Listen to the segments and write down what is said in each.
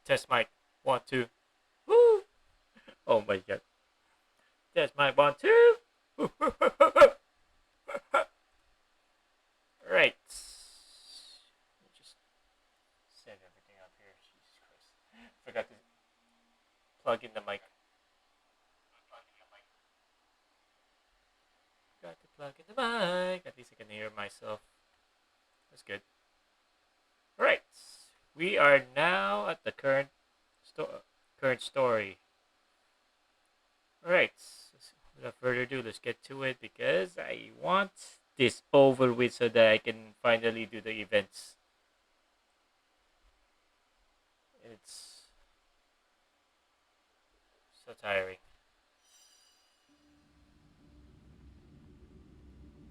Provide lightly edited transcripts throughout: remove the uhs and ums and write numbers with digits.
Test mic. 1, 2. Woo! Oh my god. Test mic. 1, 2. Right. Just set everything up here. Jesus Christ. Forgot to plug in the mic. Got to plug in the mic. At least I can hear myself. That's good. Alright. We are now at the current story. Alright. Without further ado, let's get to it because I want this over with so that I can finally do the events. It's so tiring.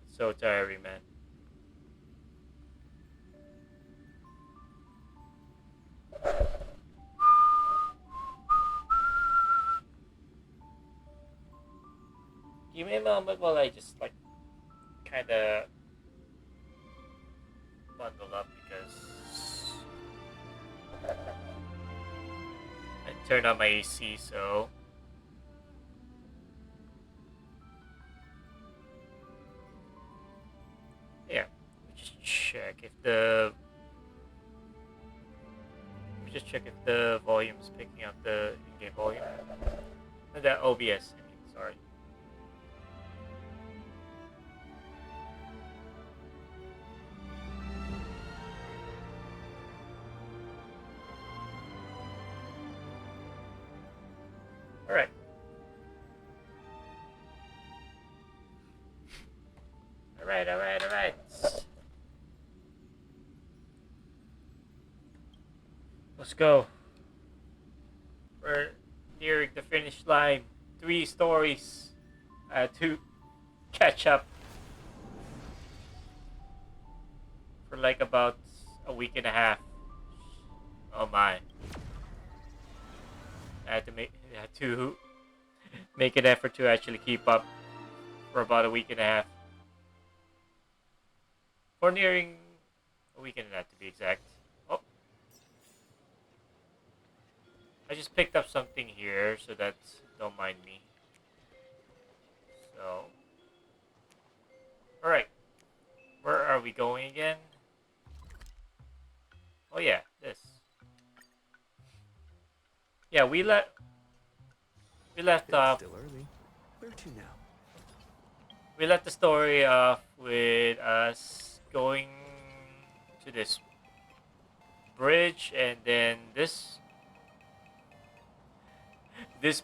It's so tiring, man. Give me a moment while I just like kind of bundle up because I turned on my AC, so yeah. Let me just check if the volume is picking up the in-game volume. The OBS. I mean, sorry. All right. All right. All right. All right. Let's go. We're nearing the finish line. 3 stories to catch up for like about a week and a half. Oh my! I had to make an effort to actually keep up for about a week and a half. For nearing a week and a half to be exact. Oh, I just picked up something here, so that's don't mind me. So, all right, where are we going again? Oh yeah, this. Yeah, we left It's off. still early. Where to now? We left the story off with us going to this bridge, and then this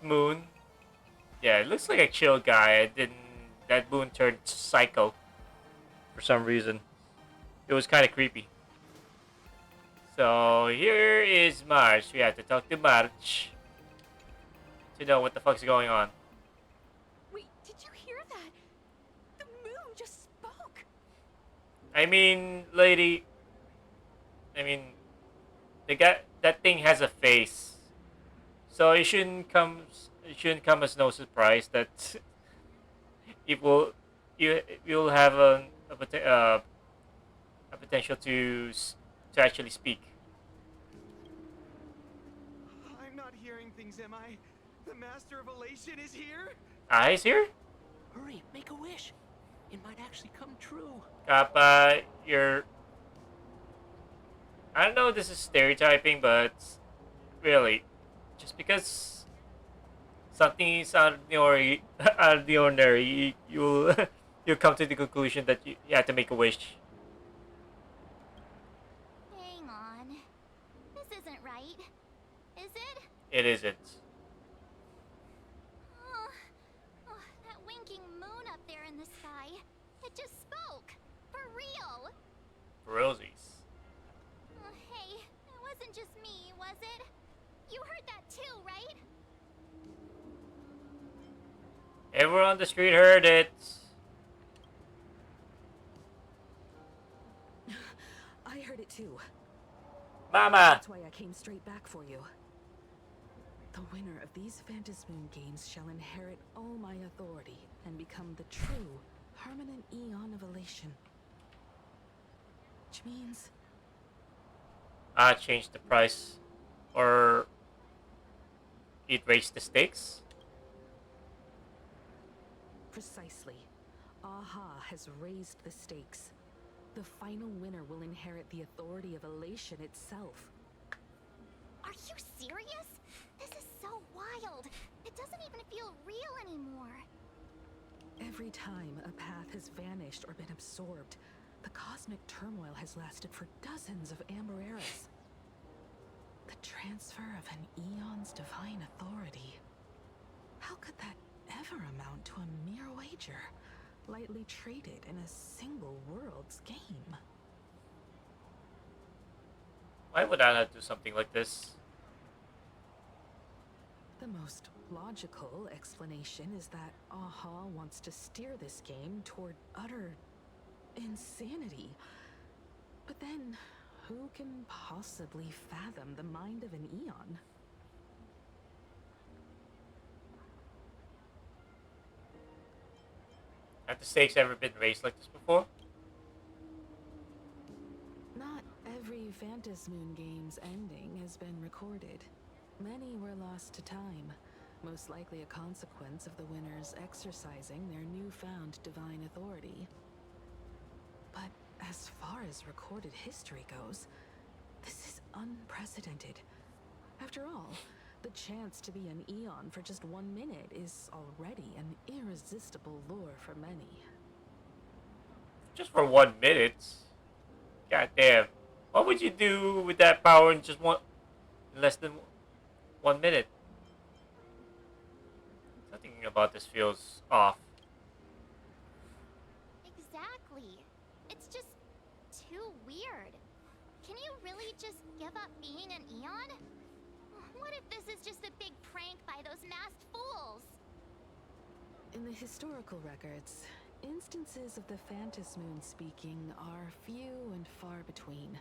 moon. Yeah, it looks like a chill guy. And then that moon turned psycho for some reason. It was kind of creepy. So here is March. We have to talk to March to know what the fuck's going on. Wait, did you hear that? The moon just spoke. I mean, lady. I mean, the guy. That thing has a face, so it shouldn't come as no surprise that it will you'll have a potential to actually speak. I'm not hearing things, am I? The Master of Elation is here? Eyes here? Hurry, make a wish. It might actually come true. Kappa, you're. I don't know if this is stereotyping, but really, just because something is out of the ordinary, out of the ordinary you'll you'll come to the conclusion that you have to make a wish. Hang on. This isn't right. Is it? It isn't. Oh, that winking moon up there in the sky. It just spoke. For real. For realsies. Hey, it wasn't just me, was it? You heard that too, right? Everyone on the street heard it. I heard it too. Mama! That's why I came straight back for you. The winner of these Phantasmoon games shall inherit all my authority and become the true, permanent Eon of Elation. Which means I changed the price. Or it raised the stakes? Precisely. Aha has raised the stakes. The final winner will inherit the authority of Elation itself. Are you serious? This is so wild. It doesn't even feel real anymore. Every time a path has vanished or been absorbed, the cosmic turmoil has lasted for dozens of Amber eras. The transfer of an Eon's divine authority. How could that ever amount to a mere wager, lightly traded in a single world's game? Why would I not do something like this? The most logical explanation is that Aha wants to steer this game toward utter insanity. But then, who can possibly fathom the mind of an Eon? Have the stakes ever been raised like this before? Not every Phantasmoon game's ending has been recorded. Many were lost to time, most likely a consequence of the winners exercising their newfound divine authority. But as far as recorded history goes, this is unprecedented. After all, the chance to be an Eon for just 1 minute is already an irresistible lure for many. Just for 1 minute? God damn. What would you do with that power in just less than 1 minute? Something about this feels off. Exactly. It's just too weird. Can you really just give up being an Eon? What if this is just a big prank by those masked fools? In the historical records, instances of the Phantasmoon speaking are few and far between,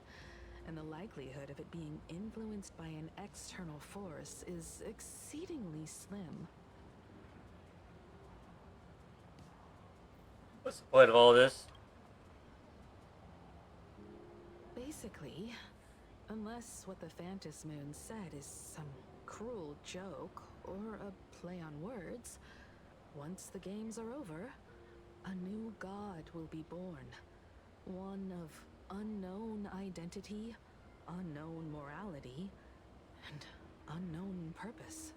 and the likelihood of it being influenced by an external force is exceedingly slim. What's the point of all this? Basically, unless what the Phantasmoon said is some cruel joke or a play on words, once the games are over, a new god will be born. One of unknown identity, unknown morality, and unknown purpose.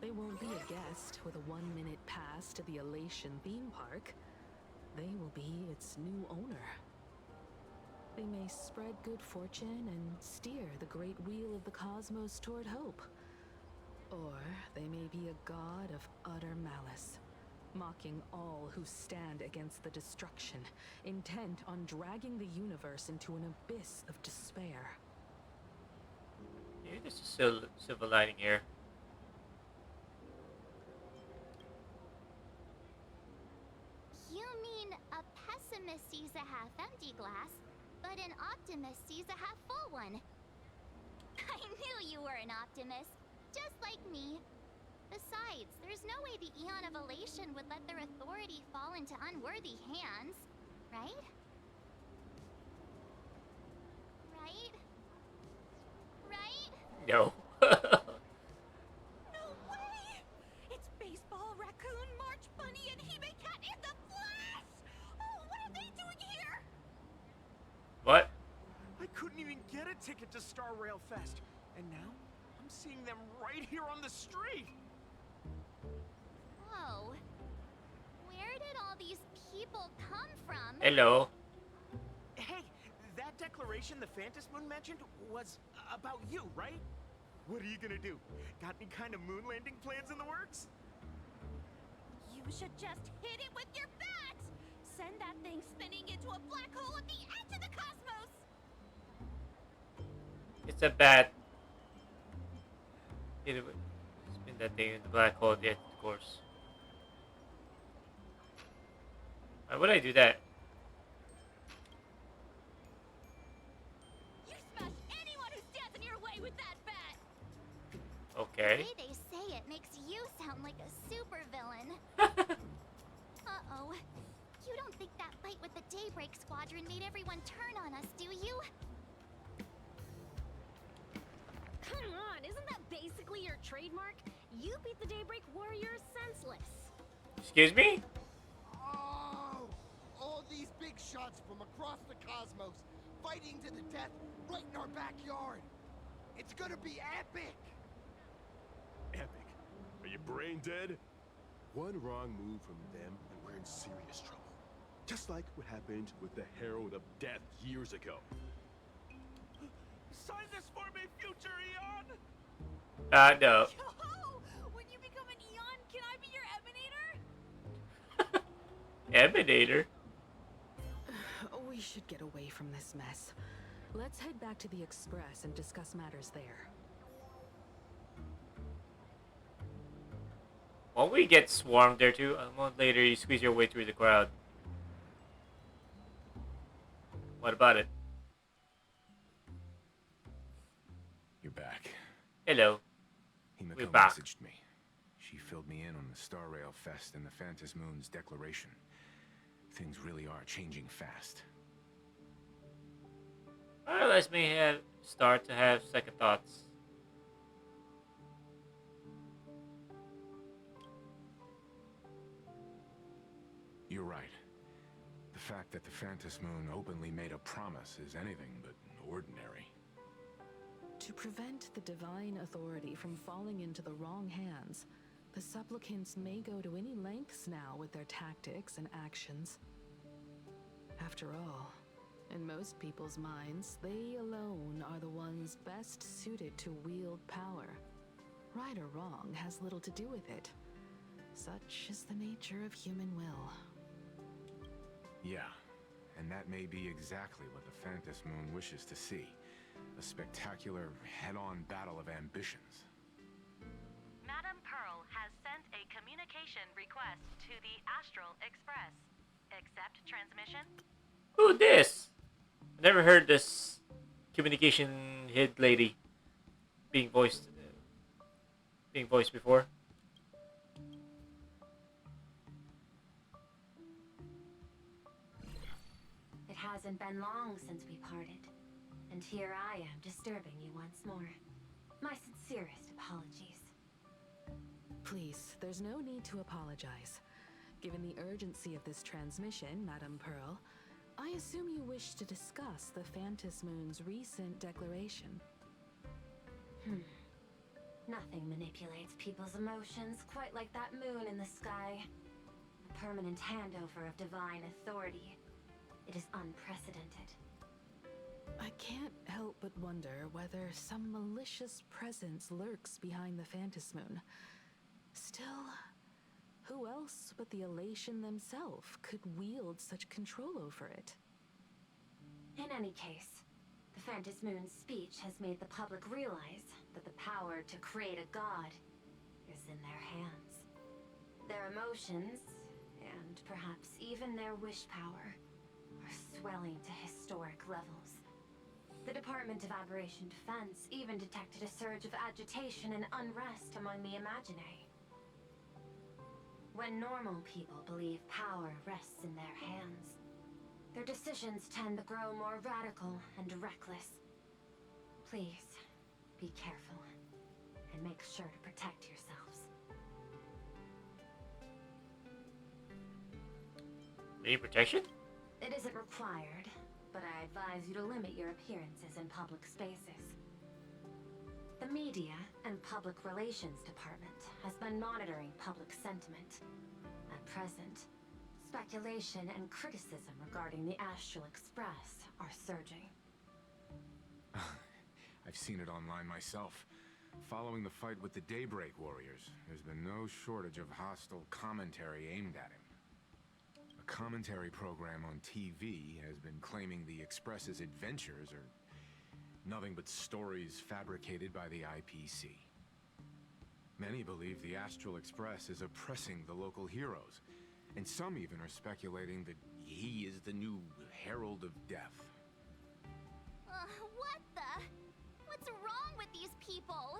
They won't be a guest with a 1-minute pass to the Elation theme park. They will be its new owner. They may spread good fortune and steer the great wheel of the cosmos toward hope. Or they may be a god of utter malice, mocking all who stand against the destruction, intent on dragging the universe into an abyss of despair. Maybe there's a silver lining here. You mean a pessimist sees a half-empty glass, but an optimist sees a half-full one. I knew you were an optimist, just like me. Besides, there's no way the Eon of Elation would let their authority fall into unworthy hands, right? Right? Right? No. No way! It's Baseball, Raccoon, March Bunny, and Hime Cat in the flesh! Oh, what are they doing here? What? I couldn't even get a ticket to Star Rail Fest, and now I'm seeing them right here on the street. Whoa. Where did all these people come from? Hello. Hey, that declaration the Phantasmoon mentioned was about you, right? What are you gonna do? Got any kind of moon landing plans in the works? You should just hit it with your bat! Send that thing spinning into a black hole at the edge of the cosmos! It's a bat. Spin that thing in the black hole at the end, of course. Why would I do that? You smash anyone who stands in your way with that bat! Okay. The way they say it makes you sound like a supervillain. Uh-oh. You don't think that fight with the Daybreak Squadron made everyone turn on us, do you? Come on, isn't that basically your trademark? You beat the Daybreak Warriors senseless. Excuse me? Oh, all these big shots from across the cosmos, fighting to the death right in our backyard. It's gonna be epic. Epic. Are you brain dead? One wrong move from them and we're in serious trouble. Just like what happened with the Herald of Death years ago. Sign this for me, future Eon! No. Yo! When you become an Eon, can I be your Emanator? Emanator? We should get away from this mess. Let's head back to the Express and discuss matters there. Won't we get swarmed there too? A month later, you squeeze your way through the crowd. What about it? You're back. Hello. Himiko We're back. messaged me. She filled me in on the Star Rail Fest and the Phantos Moon's declaration. Things really are changing fast. I realize may have start to have second thoughts. You're right. The fact that the Phantos Moon openly made a promise is anything but ordinary. To prevent the divine authority from falling into the wrong hands, the supplicants may go to any lengths now with their tactics and actions. After all, in most people's minds, they alone are the ones best suited to wield power. Right or wrong has little to do with it. Such is the nature of human will. Yeah, and that may be exactly what the Phantos Moon wishes to see. A spectacular, head-on battle of ambitions. Madame Pearl has sent a communication request to the Astral Express. Accept transmission? Who this? I never heard this communication head lady being voiced before. It hasn't been long since we parted, and here I am disturbing you once more. My sincerest apologies. Please, there's no need to apologize. Given the urgency of this transmission, Madame Pearl, I assume you wish to discuss the Phantos Moon's recent declaration. Nothing manipulates people's emotions quite like that moon in the sky. A permanent handover of divine authority. It is unprecedented. I can't help but wonder whether some malicious presence lurks behind the Phantos Moon. Still, who else but the Elation themselves could wield such control over it? In any case, the Phantos Moon's speech has made the public realize that the power to create a god is in their hands. Their emotions, and perhaps even their wish power, are swelling to historic levels. The Department of Aberration Defense even detected a surge of agitation and unrest among the Imaginary. When normal people believe power rests in their hands, their decisions tend to grow more radical and reckless. Please, be careful, and make sure to protect yourselves. Need protection? It isn't required, but I advise you to limit your appearances in public spaces. The Media and Public Relations Department has been monitoring public sentiment. At present, speculation and criticism regarding the Astral Express are surging. I've seen it online myself. Following the fight with the Daybreak Warriors, there's been no shortage of hostile commentary aimed at him. A commentary program on TV has been claiming the Express's adventures are nothing but stories fabricated by the IPC. Many believe the Astral Express is oppressing the local heroes, and some even are speculating that he is the new Herald of Death. What the? What's wrong with these people?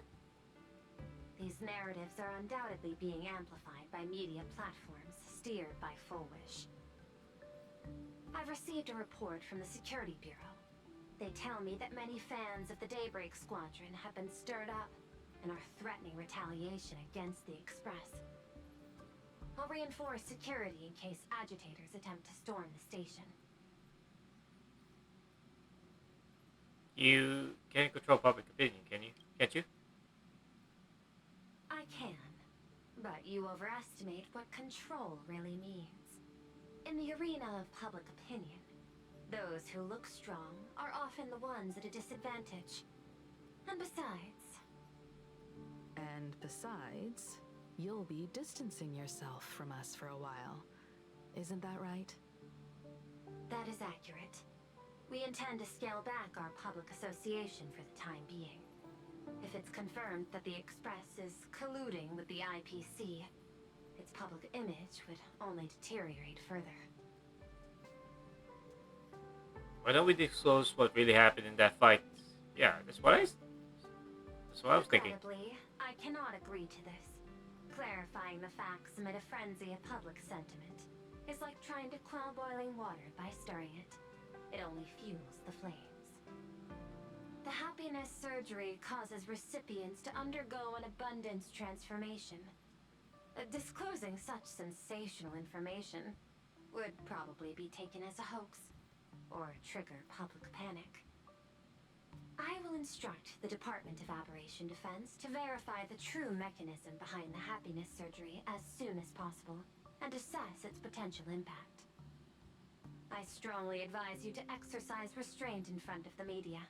These narratives are undoubtedly being amplified by media platforms steered by Full Wish. I've received a report from the Security Bureau. They tell me that many fans of the Daybreak Squadron have been stirred up and are threatening retaliation against the Express. I'll reinforce security in case agitators attempt to storm the station. You can't control public opinion, can you? Can't you? I can, but you overestimate what control really means. In the arena of public opinion, those who look strong are often the ones at a disadvantage. And besides, you'll be distancing yourself from us for a while. Isn't that right? That is accurate. We intend to scale back our public association for the time being. If it's confirmed that the Express is colluding with the IPC, its public image would only deteriorate further. Why don't we disclose what really happened in that fight? Yeah, that's what I was thinking. Regrettably, I cannot agree to this. Clarifying the facts amid a frenzy of public sentiment is like trying to quell boiling water by stirring it. It only fuels the flames. The happiness surgery causes recipients to undergo an abundance transformation. Disclosing such sensational information would probably be taken as a hoax, or trigger public panic. I will instruct the Department of Aberration Defense to verify the true mechanism behind the happiness surgery as soon as possible, and assess its potential impact. I strongly advise you to exercise restraint in front of the media.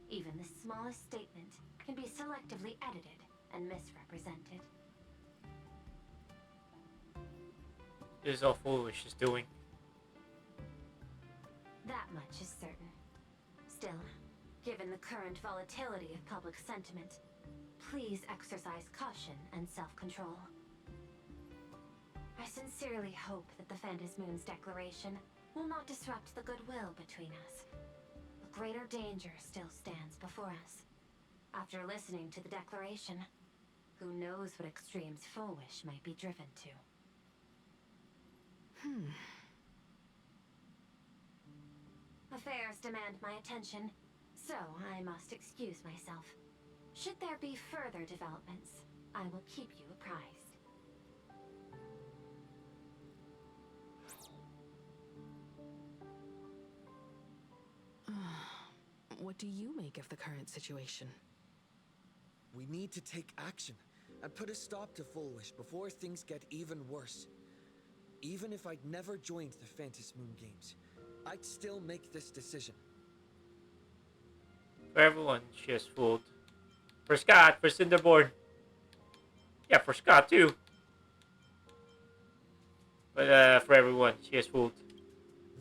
Even the smallest statement can be selectively edited and misrepresented. This is all foolish is doing. That much is certain. Still, given the current volatility of public sentiment, please exercise caution and self-control. I sincerely hope that the Phantasmoon's declaration will not disrupt the goodwill between us. A greater danger still stands before us. After listening to the declaration, who knows what extremes Fulwish might be driven to. Affairs demand my attention, so I must excuse myself. Should there be further developments, I will keep you apprised. What do you make of the current situation? We need to take action and put a stop to Fulwish before things get even worse. Even if I'd never joined the Phantasmoon Games, I'd still make this decision. For everyone, she has fooled. For Scott, for Cinderborn. Yeah, for Scott too. But for everyone, she has fooled.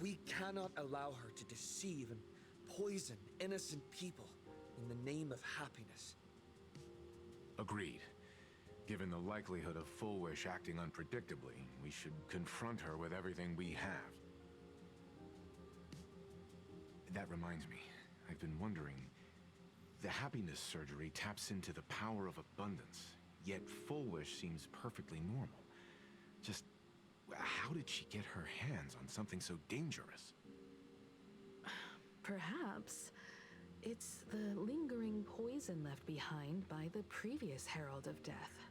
We cannot allow her to deceive and poison innocent people in the name of happiness. Agreed. Given the likelihood of Fulwish acting unpredictably, we should confront her with everything we have. That reminds me, I've been wondering, the happiness surgery taps into the power of abundance, yet Fulwish seems perfectly normal. Just, how did she get her hands on something so dangerous? Perhaps it's the lingering poison left behind by the previous Herald of Death.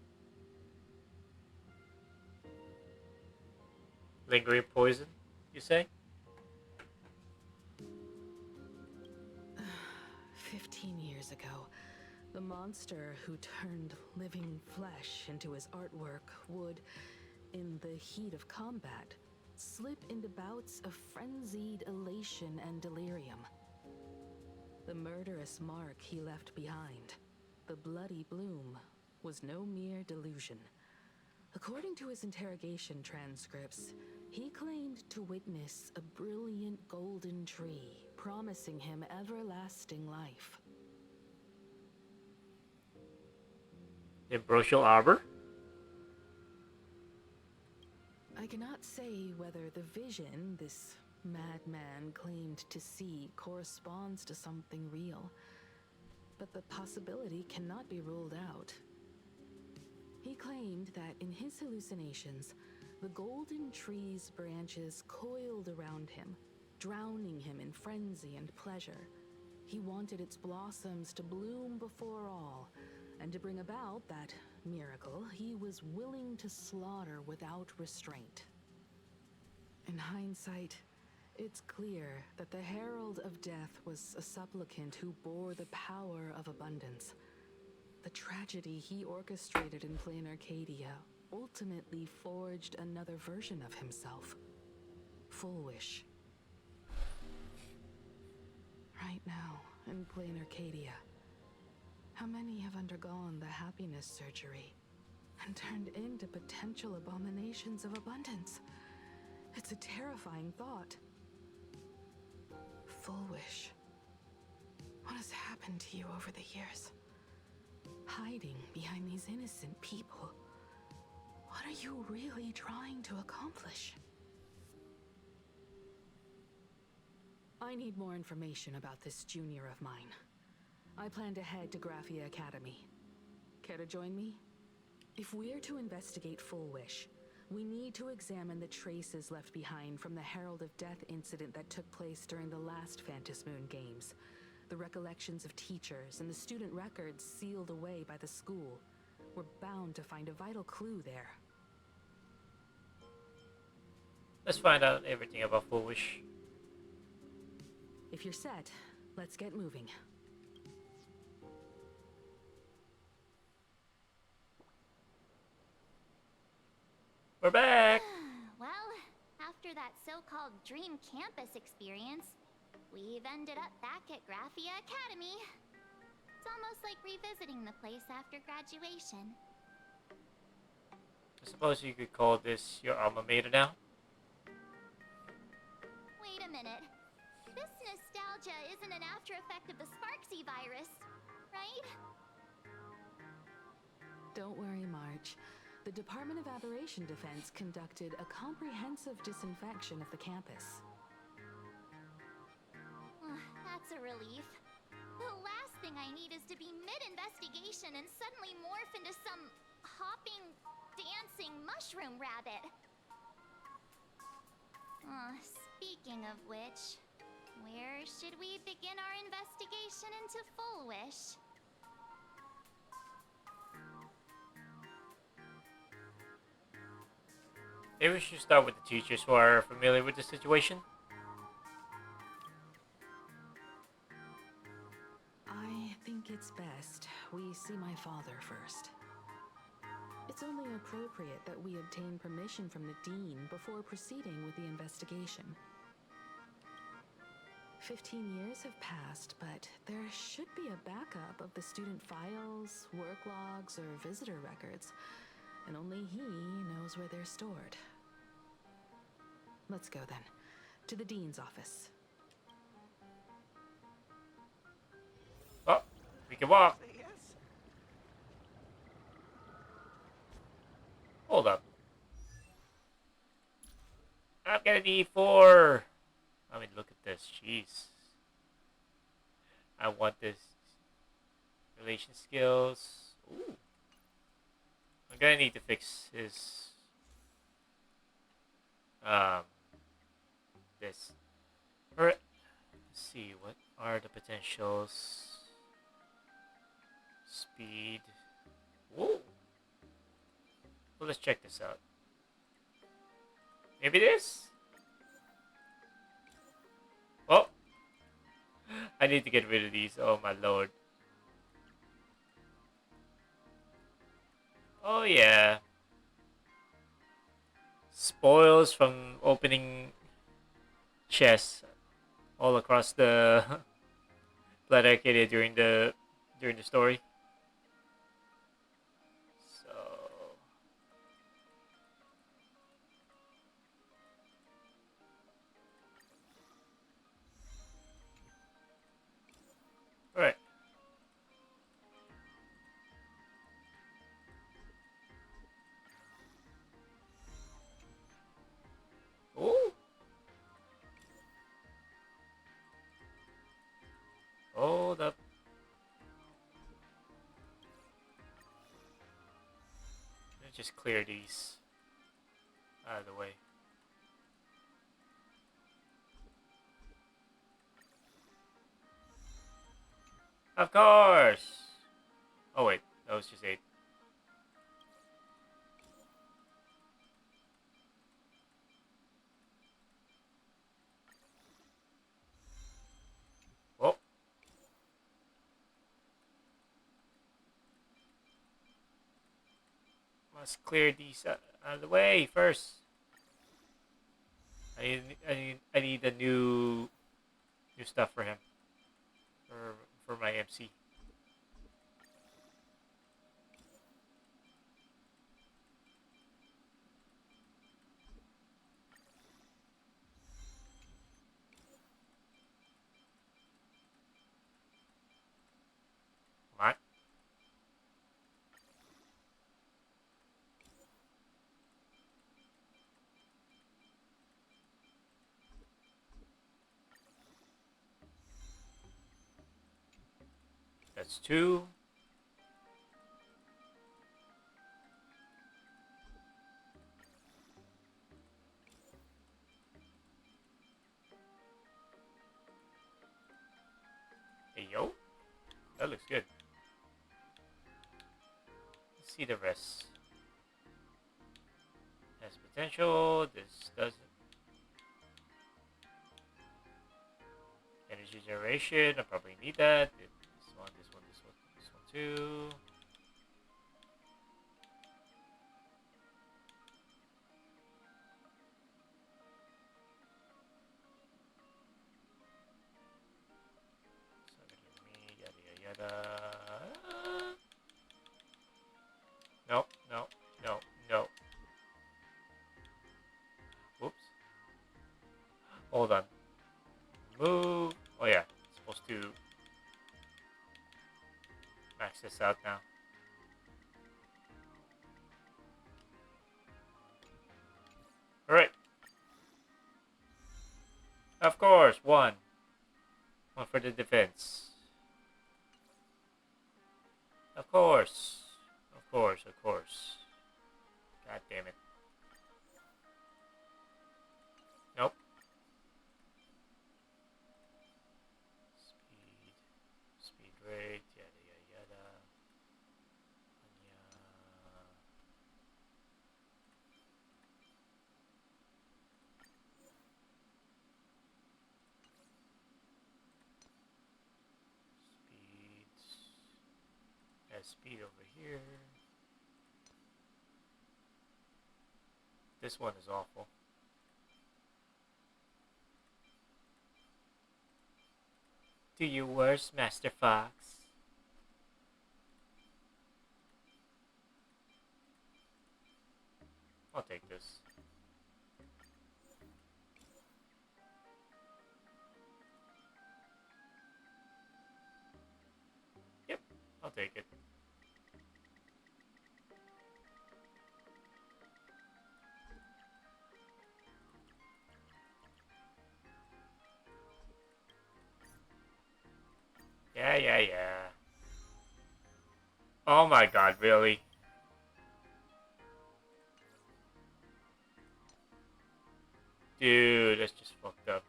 Lingering poison, you say? 15 years ago, the monster who turned living flesh into his artwork would, in the heat of combat, slip into bouts of frenzied elation and delirium. The murderous mark he left behind, the bloody bloom, was no mere delusion. According to his interrogation transcripts, he claimed to witness a brilliant golden tree, promising him everlasting life. The Ambrosial Arbor? I cannot say whether the vision this madman claimed to see corresponds to something real, but the possibility cannot be ruled out. He claimed that in his hallucinations, the golden tree's branches coiled around him, drowning him in frenzy and pleasure. He wanted its blossoms to bloom before all, and to bring about that miracle, he was willing to slaughter without restraint. In hindsight, it's clear that the Herald of Death was a supplicant who bore the power of abundance. The tragedy he orchestrated in Plain Arcadia ultimately forged another version of himself. Full Wish. Right now, in Plain Arcadia, how many have undergone the happiness surgery and turned into potential abominations of abundance? It's a terrifying thought. Full Wish. What has happened to you over the years? Hiding behind these innocent people. What are you really trying to accomplish? I need more information about this junior of mine. I plan to head to Graphia Academy. Care to join me? If we're to investigate Full Wish, we need to examine the traces left behind from the Herald of Death incident that took place during the last Phantom Moon Games. The recollections of teachers and the student records sealed away by the school. We're bound to find a vital clue there. Let's find out everything about Full Wish. If you're set, let's get moving. We're back! Well, after that so-called dream campus experience, we've ended up back at Graphia Academy. It's almost like revisiting the place after graduation. I suppose you could call this your alma mater now? Wait a minute. This nostalgia isn't an after effect of the Sparksy virus, right? Don't worry, March. The Department of Aberration Defense conducted a comprehensive disinfection of the campus. That's a relief. The last thing I need is to be mid-investigation and suddenly morph into some hopping, dancing mushroom rabbit. Speaking of which, where should we begin our investigation into Full Wish? Maybe we should start with the teachers who are familiar with the situation. I think it's best we see my father first. It's only appropriate that we obtain permission from the Dean before proceeding with the investigation. 15 years have passed, but there should be a backup of the student files, work logs, or visitor records, and only he knows where they're stored. Let's go then, to the Dean's office. Oh, we can walk. Hold up. I'm gonna need 4. I mean, look at this. Jeez. I want this. Relation skills. Ooh. I'm gonna need to fix his. This. Alright. Let's see. What are the potentials? Speed. Whoa. Well, let's check this out. Maybe this? Oh! I need to get rid of these. Oh my lord. Oh yeah. Spoils from opening chests all across the Planet Arcadia during the story. Right. Oh. Hold up. Let's just clear these out of the way. Of course. Oh wait, that was just 8. Whoa. Must clear these out of the way first. I need a new stuff for him. For my MC. Come on. That's 2. Hey, yo. That looks good. Let's see the rest. Has potential. This doesn't. Energy generation. I probably need that. This one, this one, this one, this one too. Yada yada yada. No, no, no, no. Whoops. Hold on. Move. Oh yeah, supposed to max this out now. All right. Of course, 1. 1 for the defense. Of course. Of course, of course. God damn it. Nope. Speed rate, yada yada yada. Speed over here. This one is awful. Do your worst, Master Fox. I'll take this. Yep, I'll take it. Yeah. Oh my god, really? Dude, that's just fucked up.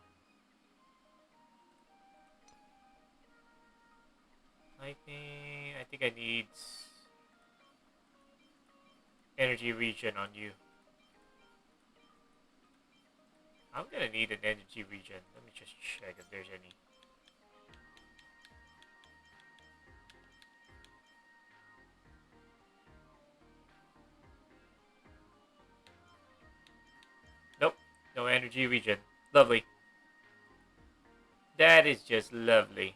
Lightning, I think I need energy regen on you. I'm gonna need an energy regen. Let me just check if there's any. Nope, no energy regen. Lovely. That is just lovely.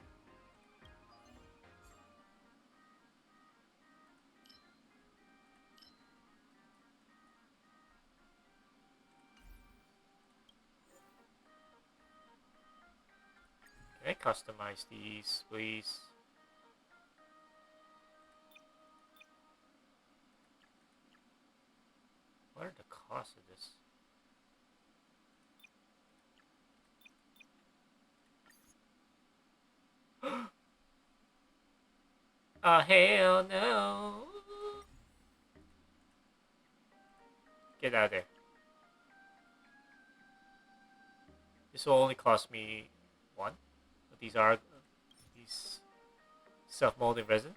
Can I customize these, please? What are the costs of this? Oh, hell no. Get out of there. This will only cost me 1. But these Self-molding resin.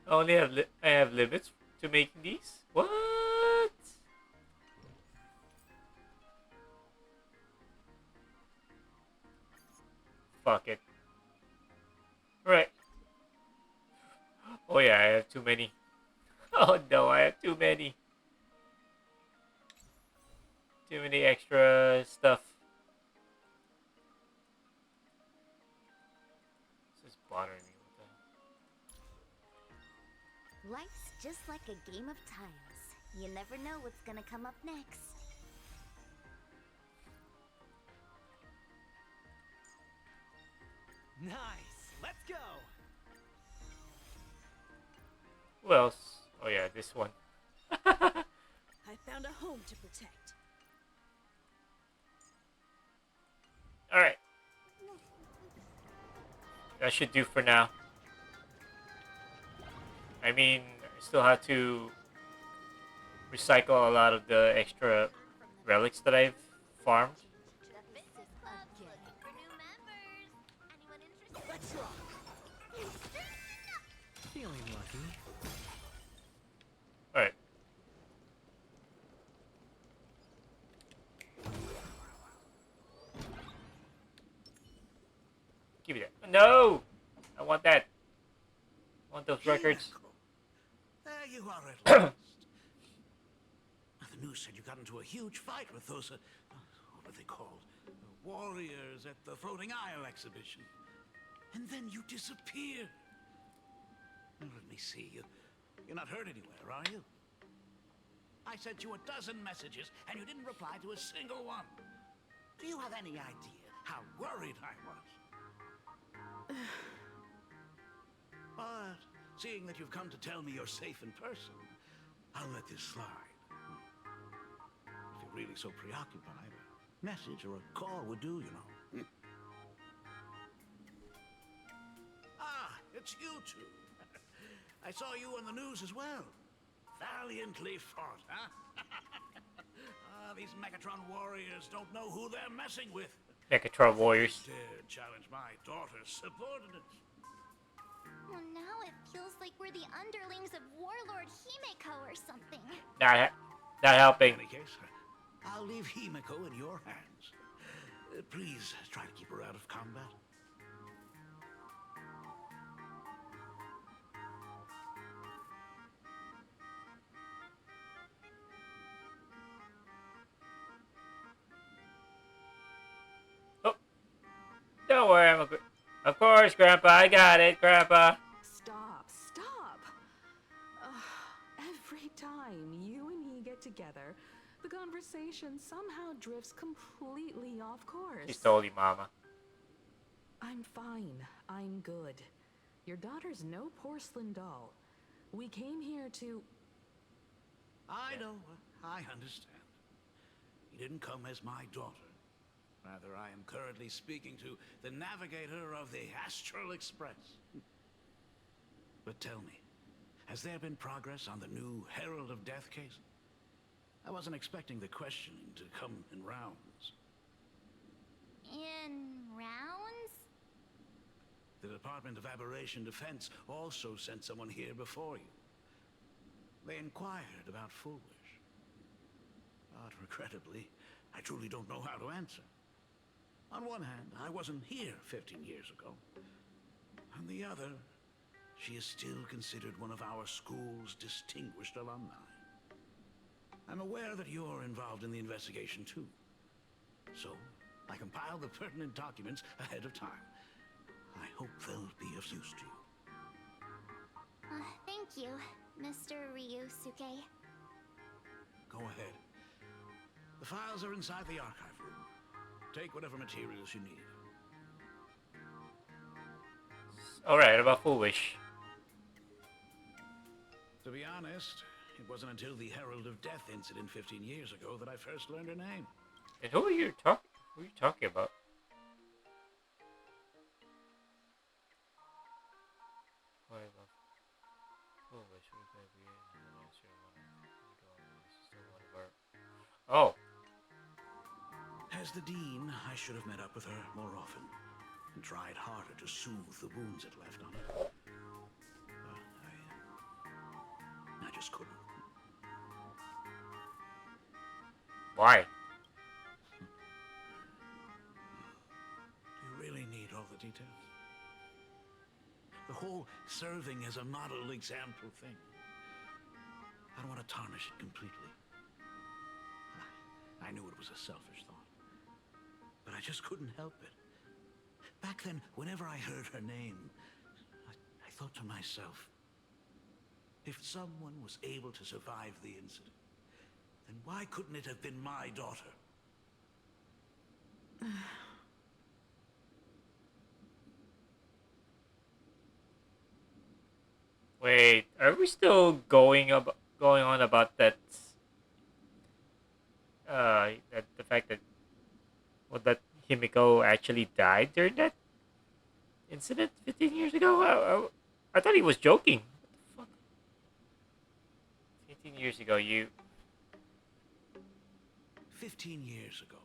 I have limits to making these. What? Fuck it. Right. Oh yeah, I have too many. Oh no, I have too many. Too many extra stuff. This is bothering me. What the hell? Life's just like a game of tiles. You never know what's gonna come up next. Nice. Let's go. Who else? Oh yeah, this one. I found a home to protect. Alright. That should do for now. I mean, I still have to recycle a lot of the extra relics that I've farmed. The Fitness Club's looking for new members. Anyone interested? Let's rock. Feeling lucky. Alright. Give me that. No! I want that. I want those records. There you are at last. The news said you got into a huge fight with those, what are they called? Warriors at the Floating Isle exhibition. And then you disappeared. Now, let me see. You're not hurt anywhere, are you? I sent you a dozen messages, and you didn't reply to a single one. Do you have any idea how worried I was? But seeing that you've come to tell me you're safe in person, I'll let this slide. If you're really so preoccupied, a message or a call would do, you know. Ah, it's you two. I saw you on the news as well. Valiantly fought, huh? These Megatron warriors don't know who they're messing with. Megatron warriors. Dared challenge my daughter's subordinates. Well, now it feels like we're the underlings of Warlord Himeko or something. Not helping. In any case, I'll leave Himeko in your hands. Please try to keep her out of combat. Don't worry, of course, Grandpa. I got it, Grandpa. Stop. Every time you and he get together, the conversation somehow drifts completely off course. She's totally Mama. I'm fine. I'm good. Your daughter's no porcelain doll. We came here to... I know. I understand. You didn't come as my daughter. Rather, I am currently speaking to the navigator of the Astral Express. But tell me, has there been progress on the new Herald of Death case? I wasn't expecting the questioning to come in rounds. In rounds? The Department of Aberration Defense also sent someone here before you. They inquired about Foolish. But regrettably, I truly don't know how to answer. On one hand, I wasn't here 15 years ago. On the other, she is still considered one of our school's distinguished alumni. I'm aware that you're involved in the investigation too. So, I compiled the pertinent documents ahead of time. I hope they'll be of use to you. Thank you, Mr. Ryusuke. Go ahead. The files are inside the archive room. Take whatever materials you need. Alright, about Foolish. To be honest, it wasn't until the Herald of Death incident 15 years ago that I first learned her name. And who are you talking about? Oh. the Dean, I should have met up with her more often and tried harder to soothe the wounds it left on her. I just couldn't. Why? Do you really need all the details? The whole serving as a model example thing. I don't want to tarnish it completely. I knew it was a selfish thought, but I just couldn't help it. Back then, whenever I heard her name, I thought to myself, if someone was able to survive the incident, then why couldn't it have been my daughter? Wait, are we still going on about that? That the fact that that Himiko actually died during that incident 15 years ago? I thought he was joking. What the fuck? 15 years ago, you. 15 years ago,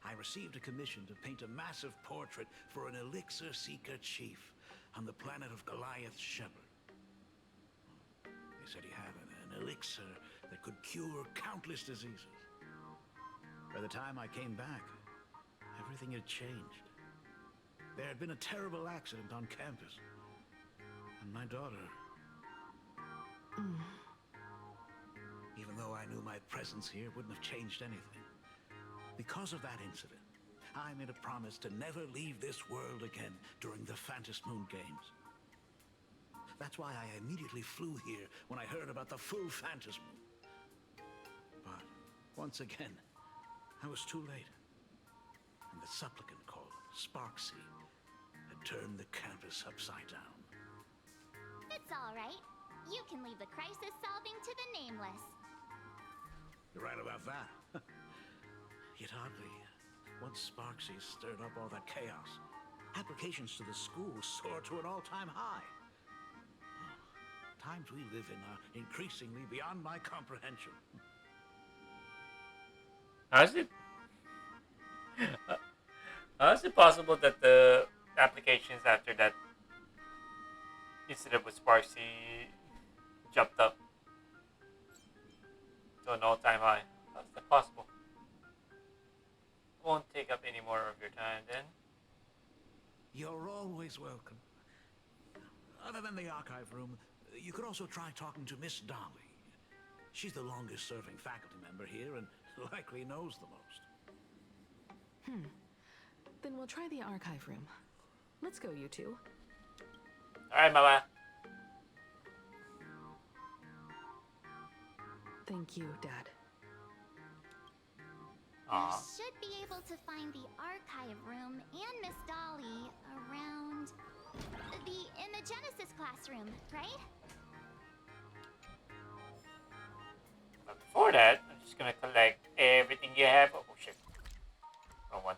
I received a commission to paint a massive portrait for an elixir seeker chief on the planet of Goliath Shepherd. They said he had an elixir that could cure countless diseases. By the time I came back, everything had changed. There had been a terrible accident on campus, and my daughter... Even though I knew my presence here wouldn't have changed anything, because of that incident, I made a promise to never leave this world again during the Phantom Moon Games. That's why I immediately flew here when I heard about the full Phantom Moon. But once again, I was too late, and the supplicant called Sparksy had turned the campus upside down. It's all right. You can leave the crisis solving to the Nameless. You're right about that. Yet oddly, once Sparksy stirred up all that chaos, applications to the school soared to an all-time high. Times we live in are increasingly beyond my comprehension. How's it possible that the applications after that incident with Sparksy jumped up to an all-time high? How's that possible? Won't take up any more of your time then. You're always welcome. Other than the archive room, you could also try talking to Miss Dolly. She's the longest-serving faculty member here and likely knows the most. Then we'll try the archive room. Let's go, you two. Alright, Mama. Thank you, Dad. You should be able to find the archive room and Miss Dolly around in the Genesis classroom, right? But before that, I'm just gonna collect everything you have. Oh shit. Wrong one.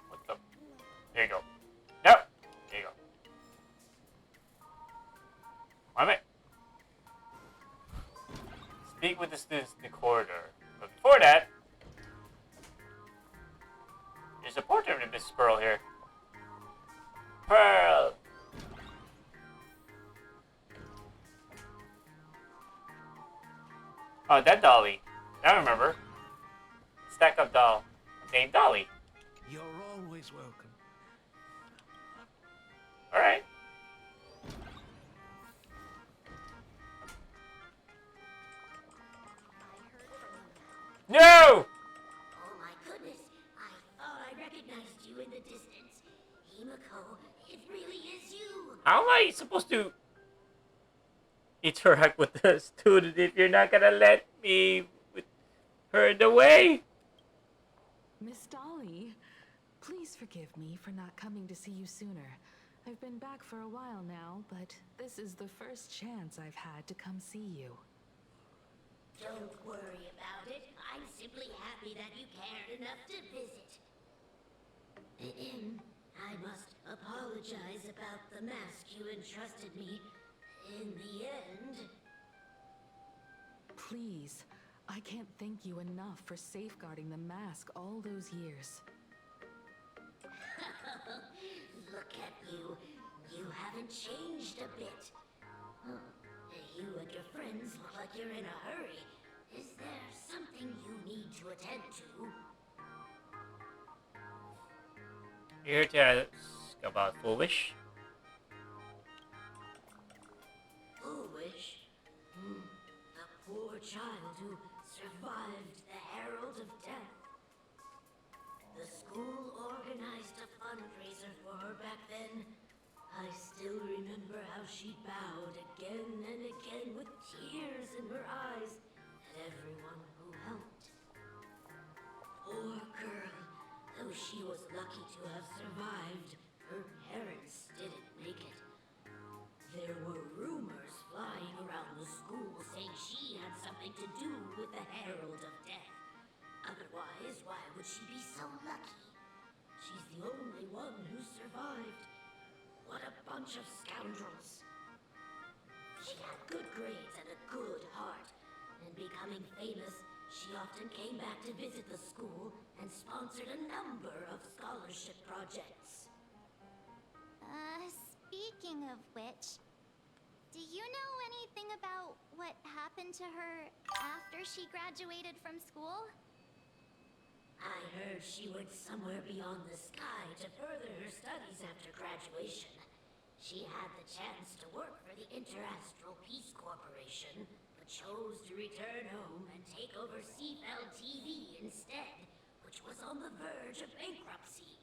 What the? There you go. No! There you go. Wait. Speak with the students in the corridor. But before that, there's a portrait of Miss Pearl here. Pearl! Oh, that Dolly. I remember. Stack up doll. Named Dolly. You're always welcome. Alright. No! Oh my goodness, I thought I recognized you in the distance. Himiko, it really is you. How am I supposed to interact with the student if you're not gonna let me with her in the way? Miss Dolly, please forgive me for not coming to see you sooner. I've been back for a while now, but this is the first chance I've had to come see you. Don't worry about it. I'm simply happy that you cared enough to visit. I must apologize about the mask you entrusted me in the end. Please, I can't thank you enough for safeguarding the mask all those years. Look at you. You haven't changed a bit. You and your friends look like you're in a hurry. Is there something you need to attend to? You're here to ask about Foolish. Foolish? The poor child who survived the Herald of Death. The school organized a fundraiser for her back then. I still remember how she bowed again and again with tears in her eyes at everyone who helped. Poor girl. Though she was lucky to have survived, her parents didn't make it. There were rumors flying around the school saying she had something to do with the Herald of Death. Otherwise, why would she be so lucky? She's the only one who survived. What a bunch of scoundrels. She had good grades and a good heart, and becoming famous, she often came back to visit the school and sponsored a number of scholarship projects. Speaking of which, do you know anything about what happened to her after she graduated from school? I heard she went somewhere beyond the sky to further her studies after graduation. She had the chance to work for the Interastral Peace Corporation, but chose to return home and take over Seafell TV instead, which was on the verge of bankruptcy.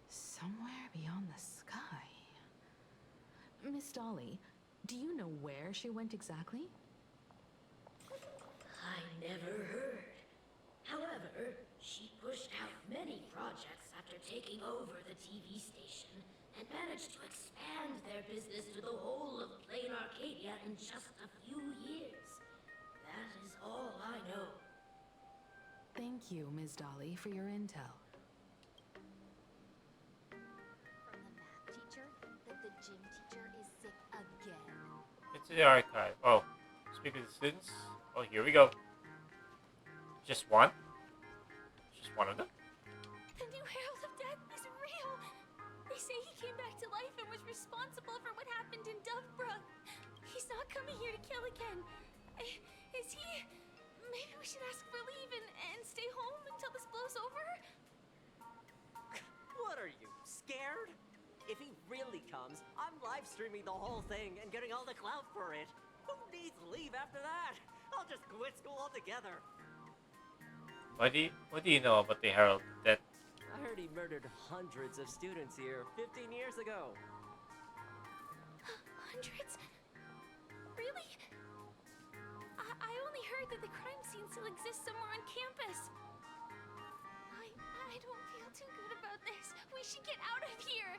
Somewhere beyond the sky. Miss Dolly, do you know where she went exactly? I never heard. However, she pushed out many projects after taking over the TV station and managed to expand their business to the whole of Plain Arcadia in just a few years. That is all I know. Thank you, Ms. Dolly, for your intel. From the math teacher that the gym teacher is sick again. It's in the archive. Oh, speak with the students. Oh, here we go. Just one? Just one of them? The new Herald of Death is real! They say he came back to life and was responsible for what happened in Dovebrooke. He's not coming here to kill again. Is he? Maybe we should ask for leave and stay home until this blows over? What are you, scared? If he really comes, I'm live streaming the whole thing and getting all the clout for it. Who needs leave after that? I'll just quit school altogether. What do you know about the Herald that? I heard he murdered hundreds of students here 15 years ago. Hundreds? Really? I only heard that the crime scene still exists somewhere on campus. I don't feel too good about this. We should get out of here.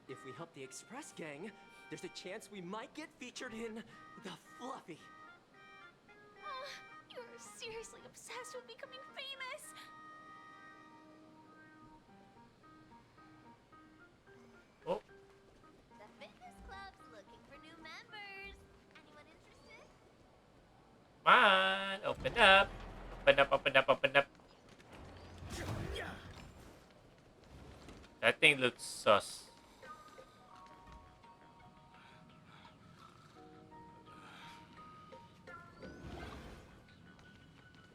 If we help the Express Gang, there's a chance we might get featured in The Fluffy. You're seriously obsessed with becoming famous. Oh. The fitness club's looking for new members. Anyone interested? Come on, open up. Open up, open up, open up. That thing looks sus.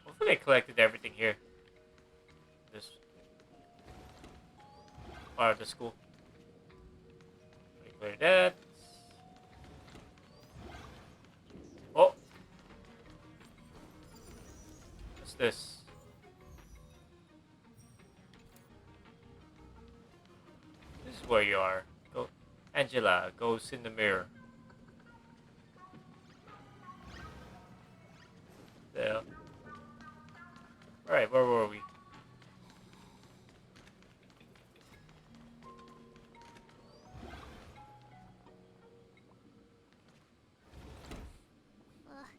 Hopefully I collected everything here. This part of the school. Clear that. Oh! What's this? This is where you are. Go, Angela, goes in the mirror. There. Alright, where were we?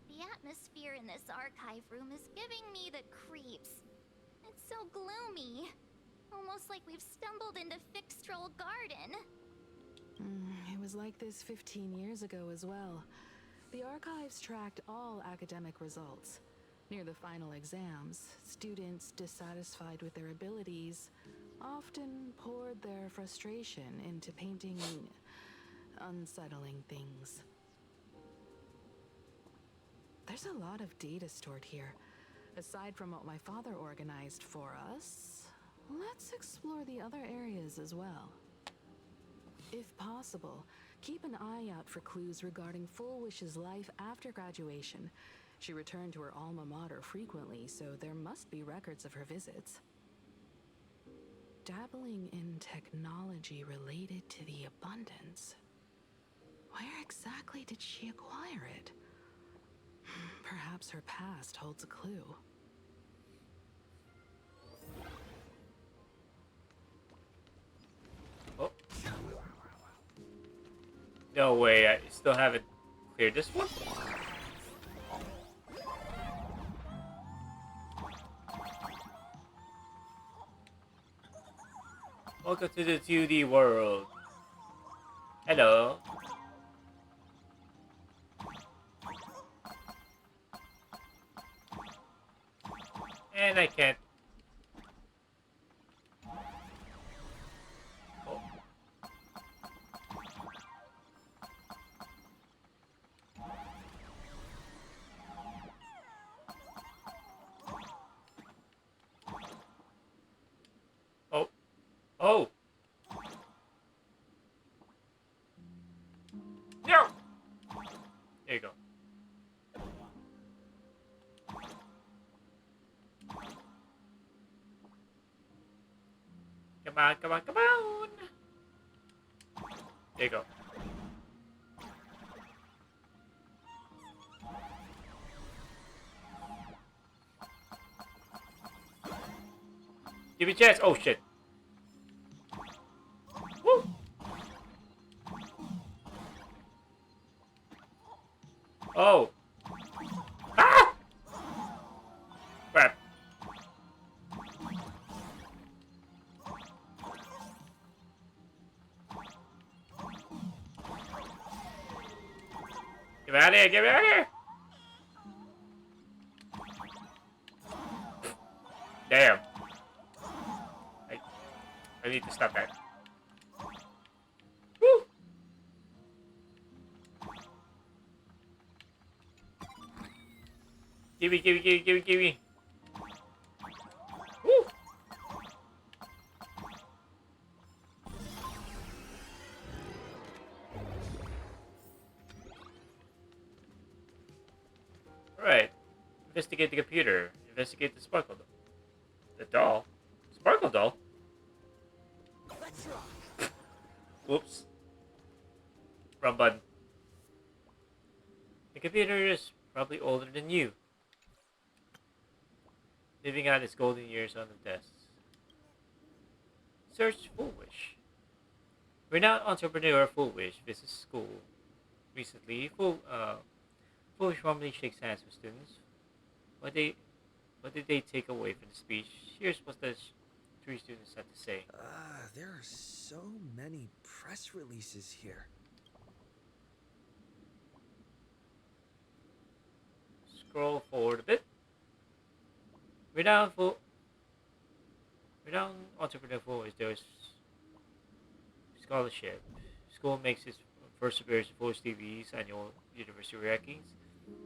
The atmosphere in this archive room is giving me the creeps. It's so gloomy. Almost like we've stumbled into Fixtroll Garden. It was like this 15 years ago as well. The archives tracked all academic results. Near the final exams, students dissatisfied with their abilities often poured their frustration into painting unsettling things. There's a lot of data stored here. Aside from what my father organized for us, let's explore the other areas as well. If possible, keep an eye out for clues regarding Full Wish's life after graduation. She returned to her alma mater frequently, so there must be records of her visits. Dabbling in technology related to the abundance. Where exactly did she acquire it? Perhaps her past holds a clue. Oh. No way, I still haven't cleared this one. Welcome to the 2D world. Hello. And I can't. Oh. Oh. Oh. No. There you go. Come on, come on, come on! There you go. Give me a chance! Oh shit! Woo! Oh! Ah! Crap. Get me out of here! Get me out of here! Damn. I need to stop that. Woo! Gimme, gimme, gimme, gimme, gimme. Woo! Alright. Investigate the computer. Investigate the sparkle doll. The doll? Sparkle doll? Whoops. Wrong button. The computer is probably older than you. Living out its golden years on the desk. Search Full Wish. Renowned entrepreneur Full Wish visits school. Recently, Full Wish formally shakes hands with students. What did they take away from the speech? Here's what the three students had to say. There are so many press releases here. Scroll forward a bit. Renowned entrepreneur Full Wish, there is scholarship. School makes its first appearance in Full Wish TV's annual university rankings.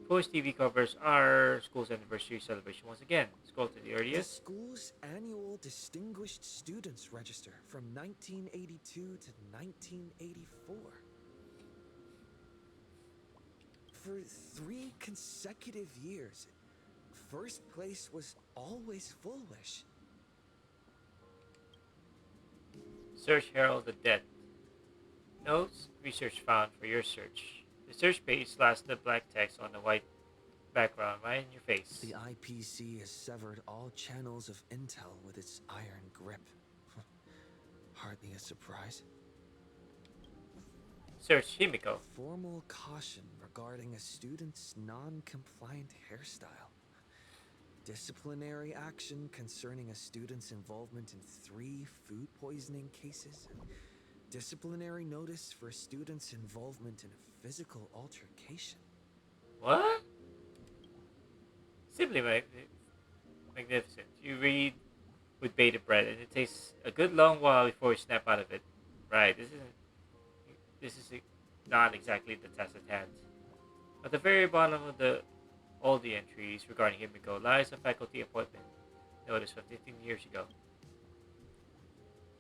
Full Wish TV covers our school's anniversary celebration once again. Scroll to the The earliest. school's annual Distinguished Students Register from 1982 to 1984. For 3 consecutive years, first place was always Full Wish. Search Herald of Death. Notes, research found for your search. The search page slash the black text on the white background right in your face. The IPC has severed all channels of intel with its iron grip. Hardly a surprise. Search Himiko. Formal caution regarding a student's non-compliant hairstyle. Disciplinary action concerning a student's involvement in 3 food poisoning cases. And disciplinary notice for a student's involvement in a physical altercation. What? Simply magnificent. You read with bated breath, and it takes a good long while before you snap out of it. Right, this is not exactly the test at hand. At the very bottom of all the entries regarding Himiko lies a faculty appointment notice from 15 years ago.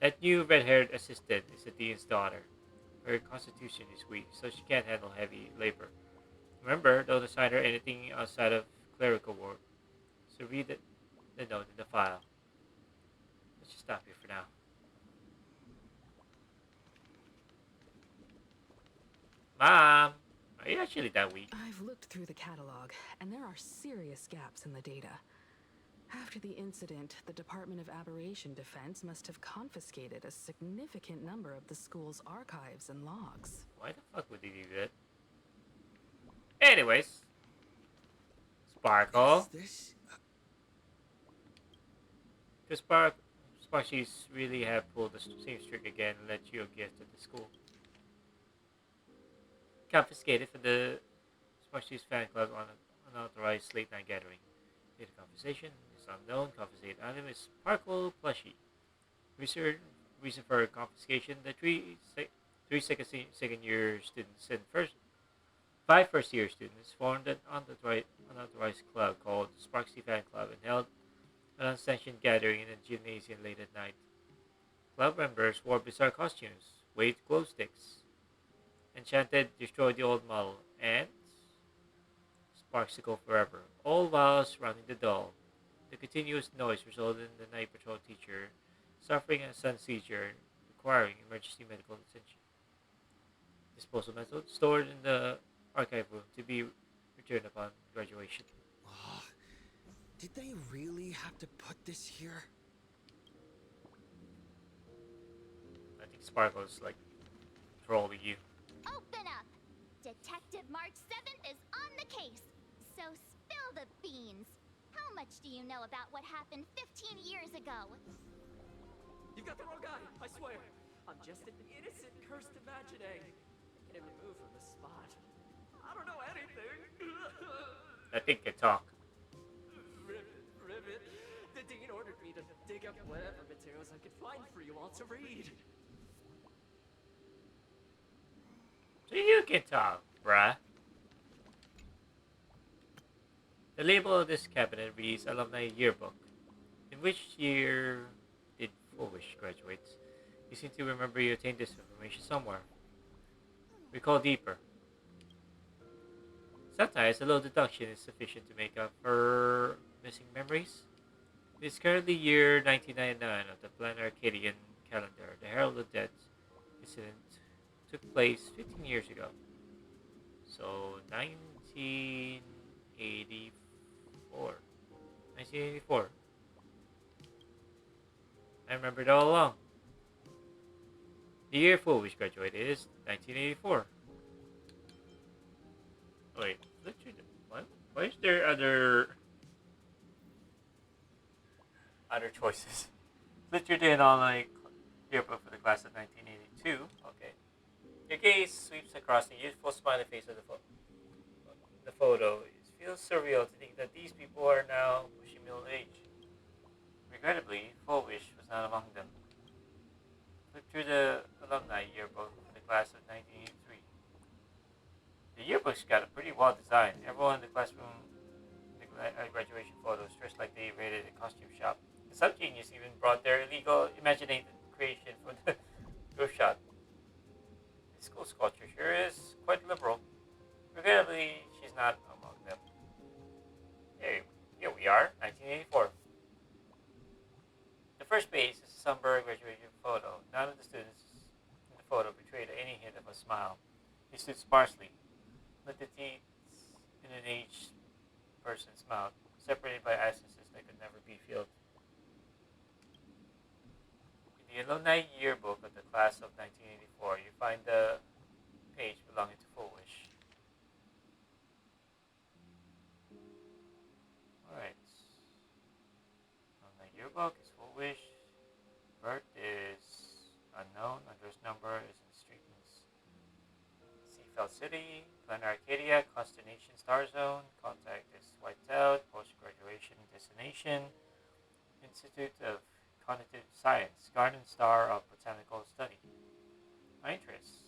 That new red-haired assistant is the dean's daughter. Her constitution is weak, so she can't handle heavy labor. Remember, don't assign her anything outside of clerical work. So read the note in the file. Let's just stop here for now. Mom, are you actually that weak? I've looked through the catalog, and there are serious gaps in the data. After the incident, the Department of Aberration Defense must have confiscated a significant number of the school's archives and logs. Why the fuck would they do that? Anyways, Sparkle. Does Sparkshies really have pulled the same trick again and let you a gift at the school? Confiscated for the Sparkshies fan club on an unauthorized late night gathering. Data compensation is unknown. Confiscated item is Sparkle plushie. Reason for confiscation: the three second year students and five first year students formed an unauthorized club called Sparksy Fan Club and held an unsanctioned gathering in a gymnasium late at night. Club members wore bizarre costumes, waved glow sticks, and chanted "Destroy the old model" and "Sparksicle forever," all while surrounding the doll. The continuous noise resulted in the night patrol teacher suffering a sun seizure and requiring emergency medical attention. Disposal method stored in the archive room to be returned upon graduation. Did they really have to put this here? I think Sparkle's like trolling you. Open up! Detective March 7th is on the case. So spill the beans. How much do you know about what happened 15 years ago? You've got the wrong guy, I swear. I'm just an innocent, cursed imagining. Get him removed from the spot. I don't know anything. I think they talk. Ribbit. The dean ordered me to dig up whatever materials I could find for you all to read. So you can talk, bruh. The label of this cabinet reads Alumni Yearbook. In which year did Foolish graduate? You seem to remember you obtained this information somewhere. Recall deeper. Sometimes a little deduction is sufficient to make up for missing memories. It is currently year 1999 of the Planar Arcadian calendar. The Herald of Death incident took place 15 years ago. So 1984. 1984. I remember it all along. The year Foolish graduated is 1984. Wait, what? Why is there other choices? Literature Day and Online Yearbook for the class of 1982. Okay. Your gaze sweeps across the youthful smiling face of the photo. It feels surreal to think that these people are now pushing middle age. Regrettably, Foolish was not among them. Look through the alumni yearbook for the class of 1983. The yearbook's got a pretty well designed. Everyone in the classroom, the graduation photos, dressed like they raided a costume shop. Some genius even brought their illegal imaginated creation for the group shot. The school sculpture sure is quite liberal. Regrettably, she's not among them. Here we are, 1984. The first page is a somber graduation photo. None of the students in the photo betrayed any hint of a smile. They stood sparsely, with the teeth in an aged person's mouth, separated by absences that could never be filled. In the alumni yearbook of the class of 1984, you find the page belonging to Foolish. Alright. Alumni yearbook is Foolish. Birth is unknown. Address number is in Streetman's Seafeld City. Planet Arcadia, Constellation Star Zone, Contact is wiped out, Post-Graduation Destination, Institute of Cognitive Science, Garden Star of Botanical Study. My interests.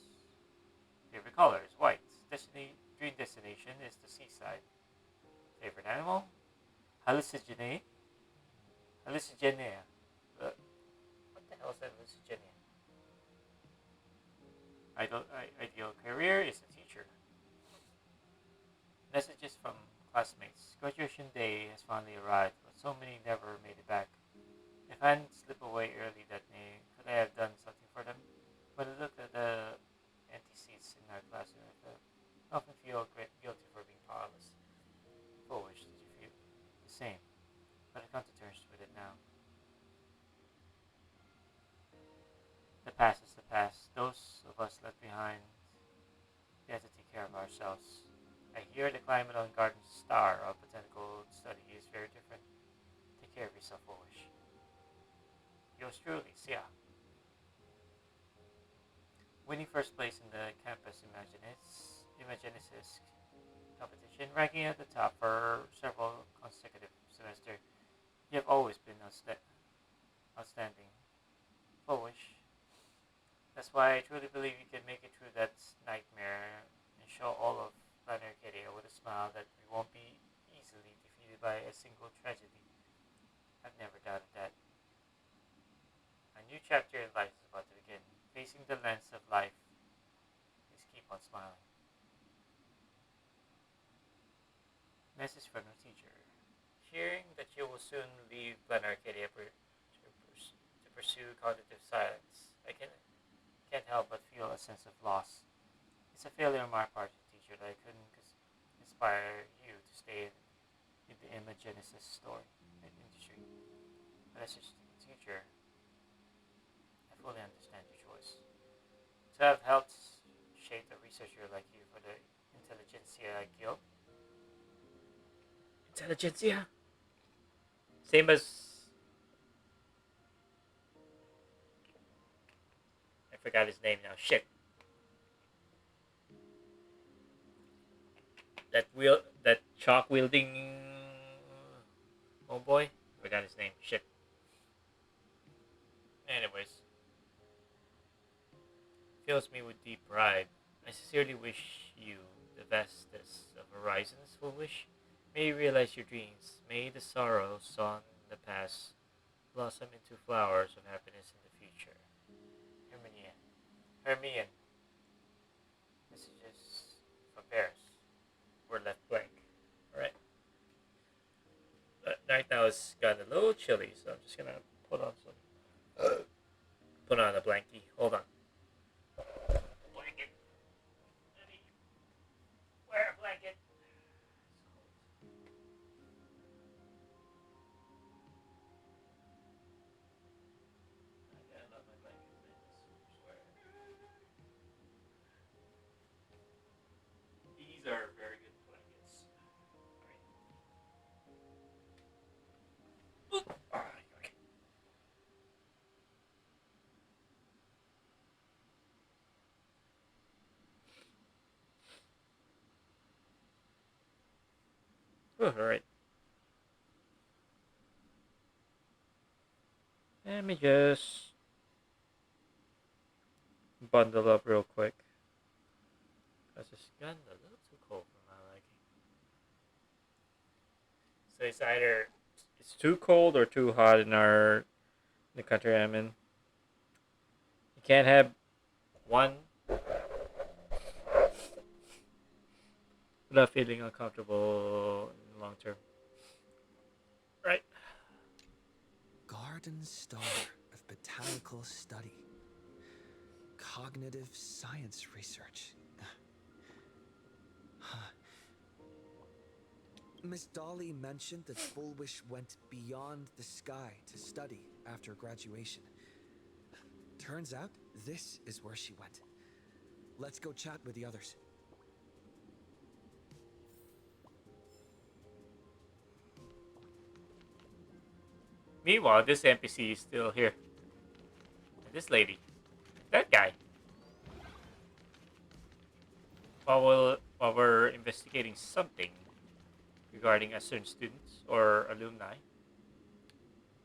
Favorite color is white. Dream destination is the seaside. Favorite animal? Hallucinogenia. Hallucinogenia. What the hell is that hallucinogenia? Ideal career is a teacher. Messages from classmates. Graduation day has finally arrived, but so many never made it back. If I hadn't slipped away early that day, could I have done something for them? When I look at the empty seats in our classroom, I often feel guilty for being powerless. Foolish, did you feel the same? But I come to terms with it now. The past is the past. Those of us left behind, we have to take care of ourselves. I hear the climate on Garden Star of Botanical Study is very different. Take care of yourself, Foolish. Yours truly, Sia. Winning first place in the campus Imagenesis competition, ranking at the top for several consecutive semesters. You have always been outstanding. Foolish. That's why I truly believe you can make it through that nightmare and show all of Planet Arcadia with a smile that we won't be easily defeated by a single tragedy. I've never doubted that. A new chapter in life is about to begin. Facing the lens of life, please keep on smiling. Message from your teacher. Hearing that you will soon leave Planet Arcadia to pursue cognitive science, I can't help but feel a sense of loss. It's a failure on my part, teacher, that I couldn't inspire you to stay in the Imagenesis industry. But as a teacher, I fully understand your choice. To have helped shape a researcher like you for the Intelligentsia Guild. Intelligentsia? Same as... I forgot his name now. Shit. That chalk wielding homeboy. Forgot his name. Shit. Anyways, fills me with deep pride. I sincerely wish you the bestest of horizons, Foolish. May you realize your dreams. May the sorrow sown in the past blossom into flowers of happiness in the future. Hermione. Messages from Paris were left blank. Alright. Right now it's gotten a little chilly, so I'm just gonna put on a blankie. Hold on. Blanket. Let me wear a blanket. I gotta love my blankets, man. I swear. These are very good blankets. Alright. Alright. Let me just bundle up real quick. Because it's gotten a little too cold for my liking. So it's either it's too cold or too hot in the country I'm in. You can't have one without feeling uncomfortable in the long term. Right. Garden Star of Botanical Study. Cognitive Science Research. Miss Dolly mentioned that Foolish went beyond the sky to study after graduation. Turns out, this is where she went. Let's go chat with the others. Meanwhile, this NPC is still here. And this lady. That guy. while we're investigating something regarding a certain students or alumni.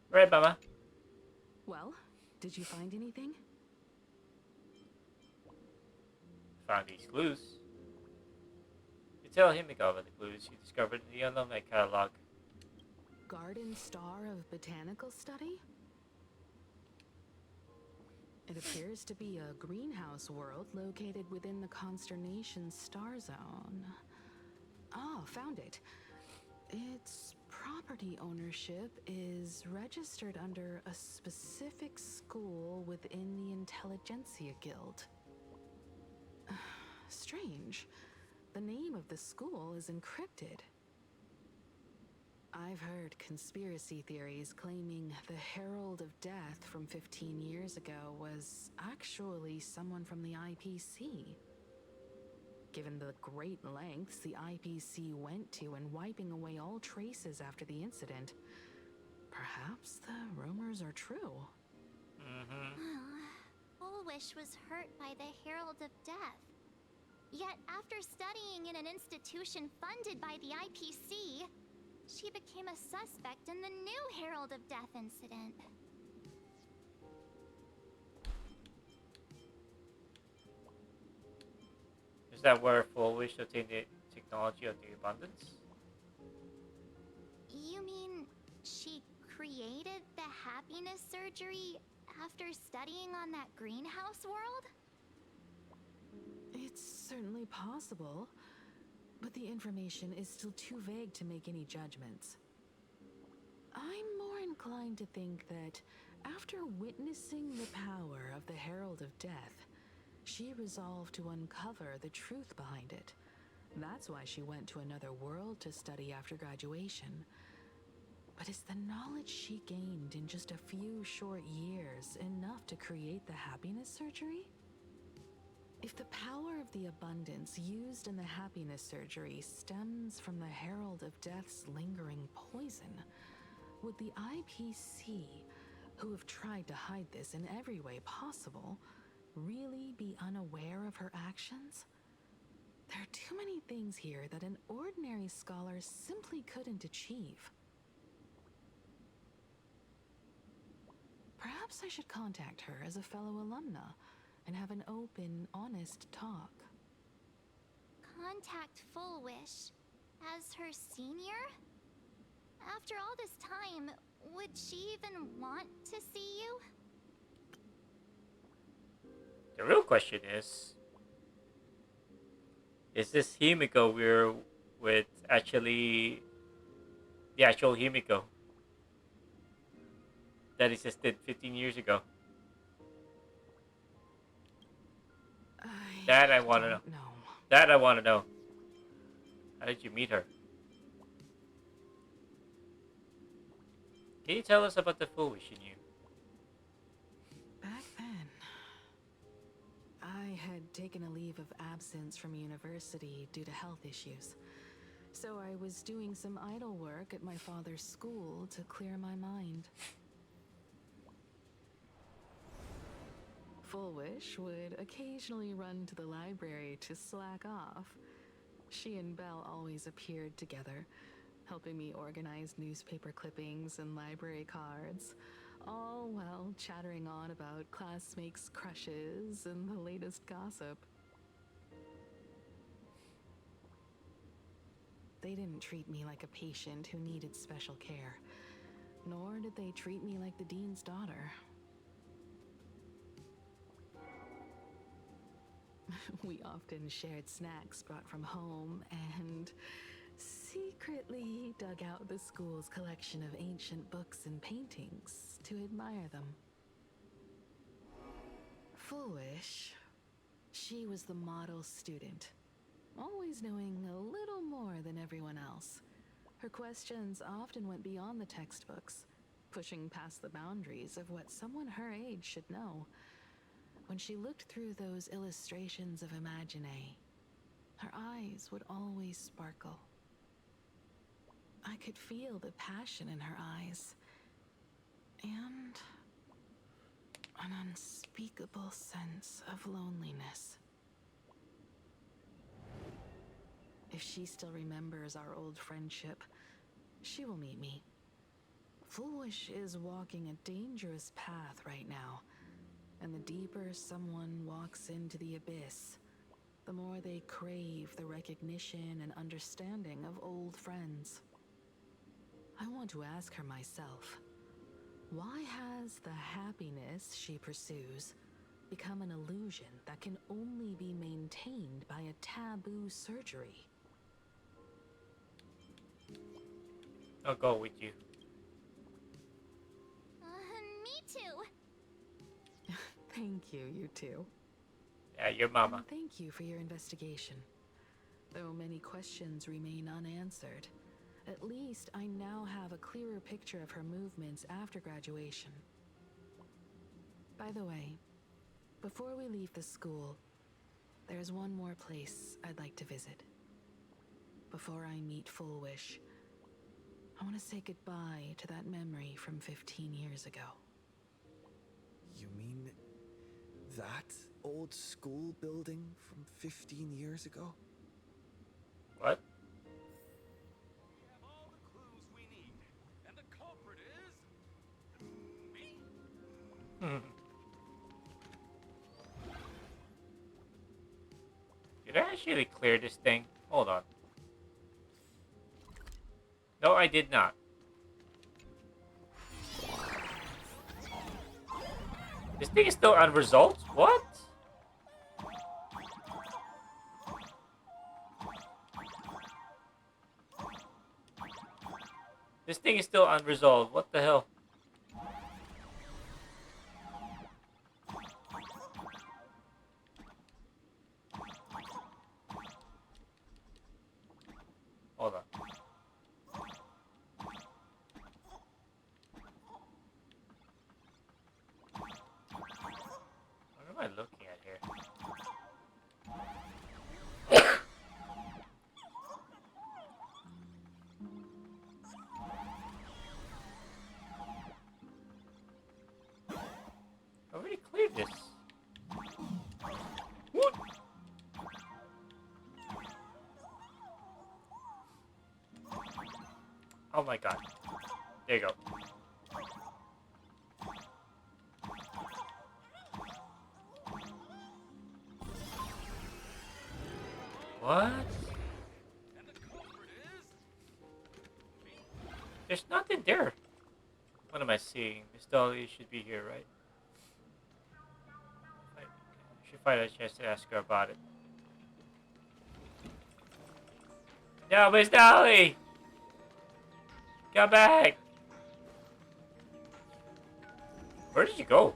Right, Mama? Well, did you find anything? Found these clues. You tell Himiko about the clues you discovered in the alumni catalog. Garden Star of Botanical Study? It appears to be a greenhouse world located within the Consternation Star Zone. Oh, found it. Its property ownership is registered under a specific school within the Intelligentsia Guild. Strange. The name of the school is encrypted. I've heard conspiracy theories claiming the Herald of Death from 15 years ago was actually someone from the IPC. Given the great lengths the IPC went to in wiping away all traces after the incident, perhaps the rumors are true. Fullwish was hurt by the Herald of Death. Yet after studying in an institution funded by the IPC, she became a suspect in the new Herald of Death incident. Is that where Fullwish obtained the technology of the abundance? You mean she created the happiness surgery after studying on that greenhouse world? It's certainly possible, but the information is still too vague to make any judgments. I'm more inclined to think that after witnessing the power of the Herald of Death, she resolved to uncover the truth behind it. That's why she went to another world to study after graduation. But is the knowledge she gained in just a few short years enough to create the happiness surgery? If the power of the abundance used in the happiness surgery stems from the Herald of Death's lingering poison, would the IPC, who have tried to hide this in every way possible, really be unaware of her actions? There are too many things here that an ordinary scholar simply couldn't achieve. Perhaps I should contact her as a fellow alumna and have an open, honest talk. Contact Fullwish as her senior? After all this time, would she even want to see you? The real question is this Himiko we're with actually the actual Himiko that existed 15 years ago? That I want to know. That I want to know. How did you meet her? Can you tell us about the Fullwish in you? Back then, I had taken a leave of absence from university due to health issues. So I was doing some idle work at my father's school to clear my mind. Fullwish would occasionally run to the library to slack off. She and Belle always appeared together, helping me organize newspaper clippings and library cards, all while chattering on about classmates' crushes and the latest gossip. They didn't treat me like a patient who needed special care, nor did they treat me like the dean's daughter. We often shared snacks brought from home and secretly dug out the school's collection of ancient books and paintings to admire them. Fullwish, she was the model student, always knowing a little more than everyone else. Her questions often went beyond the textbooks, pushing past the boundaries of what someone her age should know. When she looked through those illustrations of Imagine, her eyes would always sparkle. I could feel the passion in her eyes, and an unspeakable sense of loneliness. If she still remembers our old friendship, she will meet me. Foolish is walking a dangerous path right now, and the deeper someone walks into the abyss, the more they crave the recognition and understanding of old friends. I want to ask her myself, why has the happiness she pursues become an illusion that can only be maintained by a taboo surgery? I'll go with you. Me too. Thank you, you two. Yeah, your mama. And thank you for your investigation. Though many questions remain unanswered, at least I now have a clearer picture of her movements after graduation. By the way, before we leave the school, there's one more place I'd like to visit. Before I meet Full Wish, I want to say goodbye to that memory from 15 years ago. You mean that old school building from 15 years ago? What? We have all the clues we need, and the culprit is me. Did I actually clear this thing? Hold on. No, I did not. This thing is still unresolved? What? This thing is still unresolved. What the hell? Hold on. What am I looking at here? I already cleared this. What? Oh my god. There you go. What? There's nothing there. What am I seeing? Miss Dolly should be here, right? I should find a chance to ask her about it. No, Miss Dolly! Come back! Where did you go?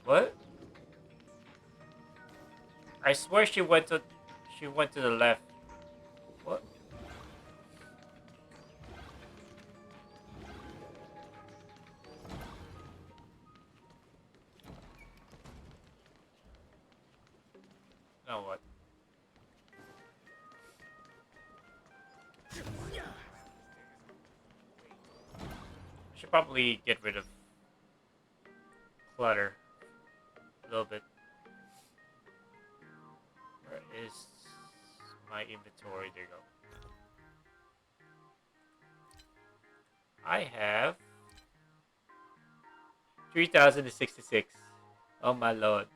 What? I swear she went to the left. What? Now what? I should probably get rid of clutter a little bit. Where is my inventory? There you go. I have 3,066. Oh my lord.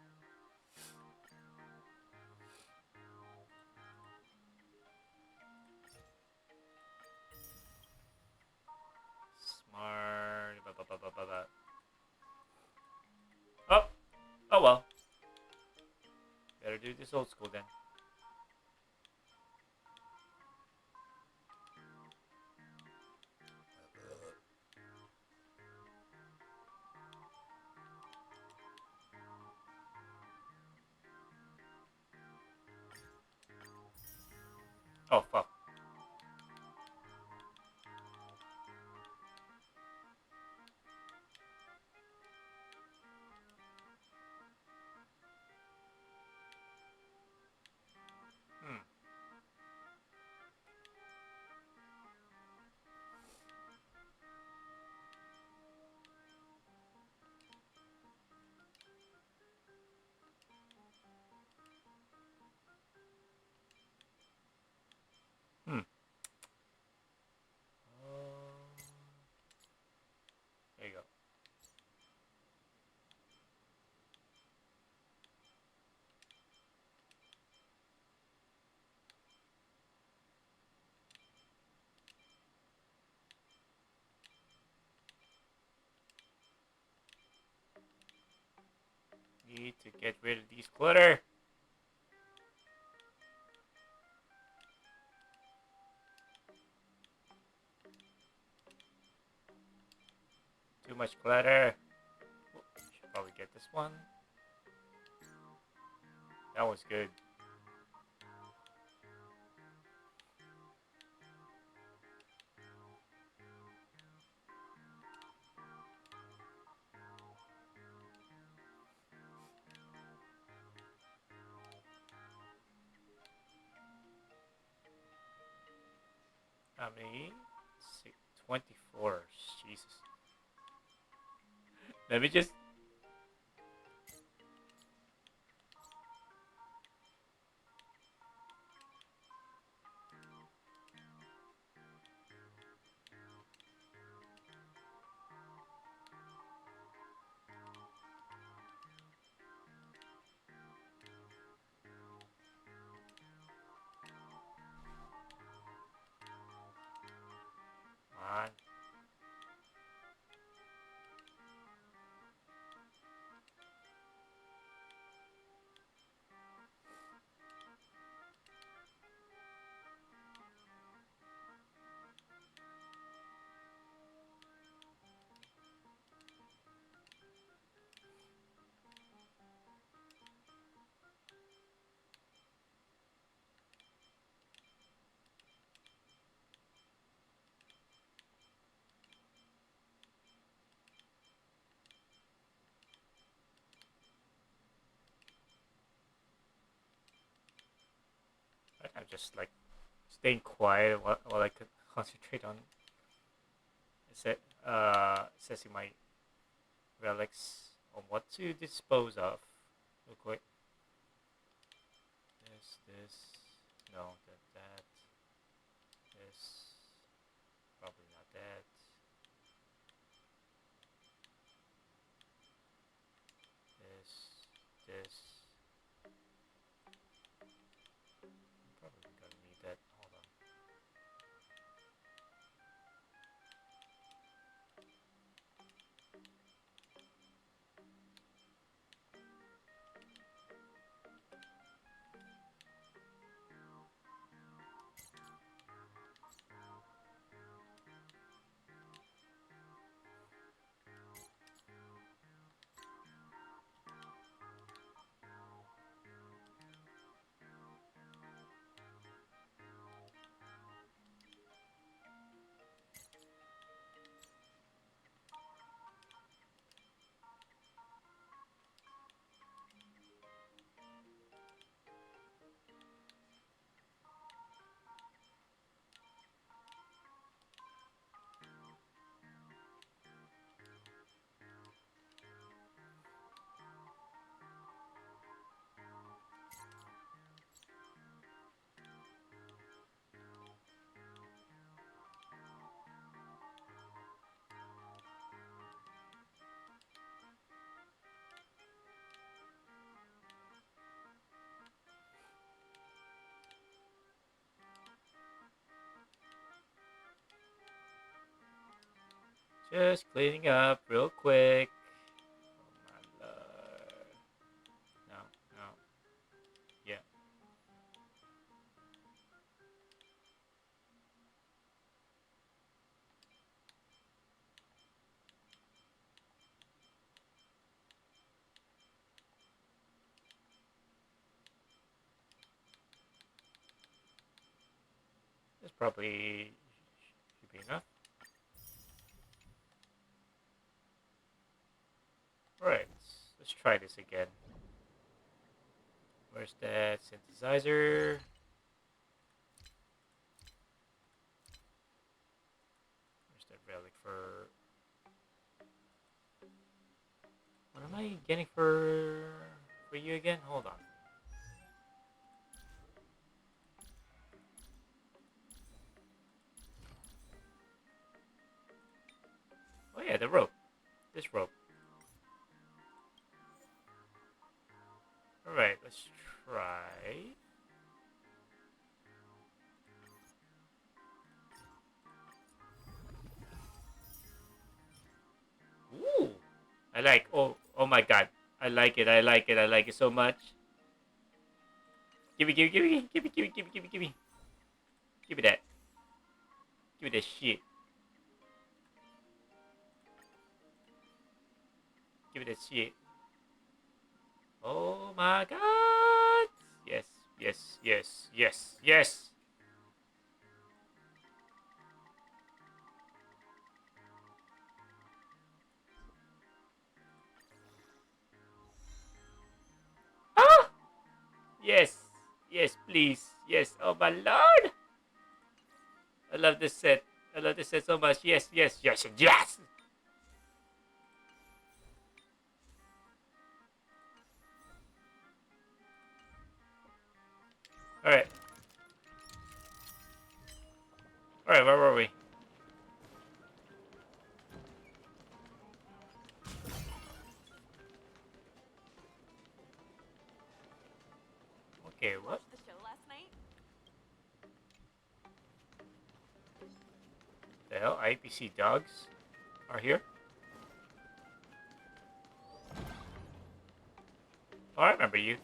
Smart. Oh. Oh well. Better do this old school then. Oh fuck. need to get rid of these clutter. Too much clutter. Should probably get this one. That was good. How many? 24. Jesus. Let me just. Come on. I'm just like staying quiet while I could concentrate on assessing my relics on what to dispose of. Real quick. This, no, that, this, probably not that. This. Probably gonna need that. Hold on. Just cleaning up real quick. Oh my lord. No. Yeah. This probably should be enough. Alright, let's try this again. Where's that synthesizer? Where's that relic for... What am I getting for you again? Hold on. Oh yeah, the rope. This rope. Alright, let's try. Ooh! I like, oh my god. I like it. I like it. I like it so much. Give me, give me, give me, give me, give me, give me, give me, give me. Give me that. Give me that shit. Give me that shit. Oh my god! Yes, yes, yes, yes, yes! Ah! Yes, yes, please, yes. Oh my lord! I love this set. I love this set so much. Yes, yes, yes, yes! Alright. Alright, where were we? Okay, what? Watched the show last night? The hell? IPC dogs are here? Oh, I remember you.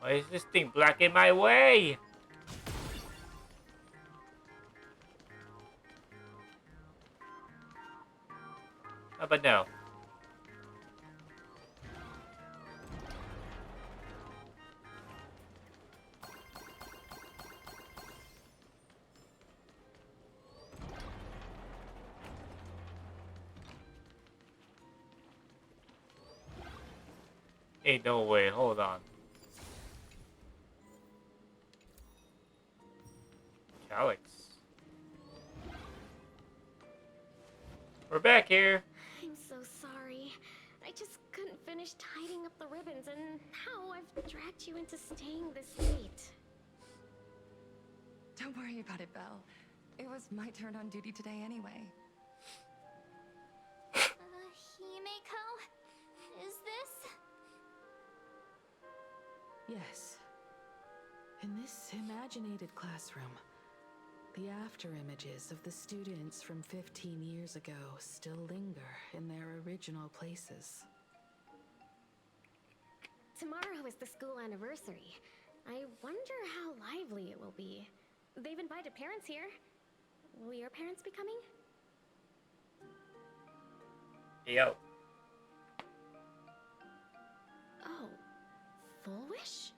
Why is this thing blocking my way? How about now? Ain't no way, hold on. Alex. We're back here. I'm so sorry. I just couldn't finish tidying up the ribbons, and now I've dragged you into staying this late. Don't worry about it, Belle. It was my turn on duty today anyway. Himeko? Is this? Yes. In this imaginated classroom, the after images of the students from 15 years ago still linger in their original places. Tomorrow is the school anniversary. I wonder how lively it will be. They've invited parents here. Will your parents be coming? Yo. Oh, Full Wish?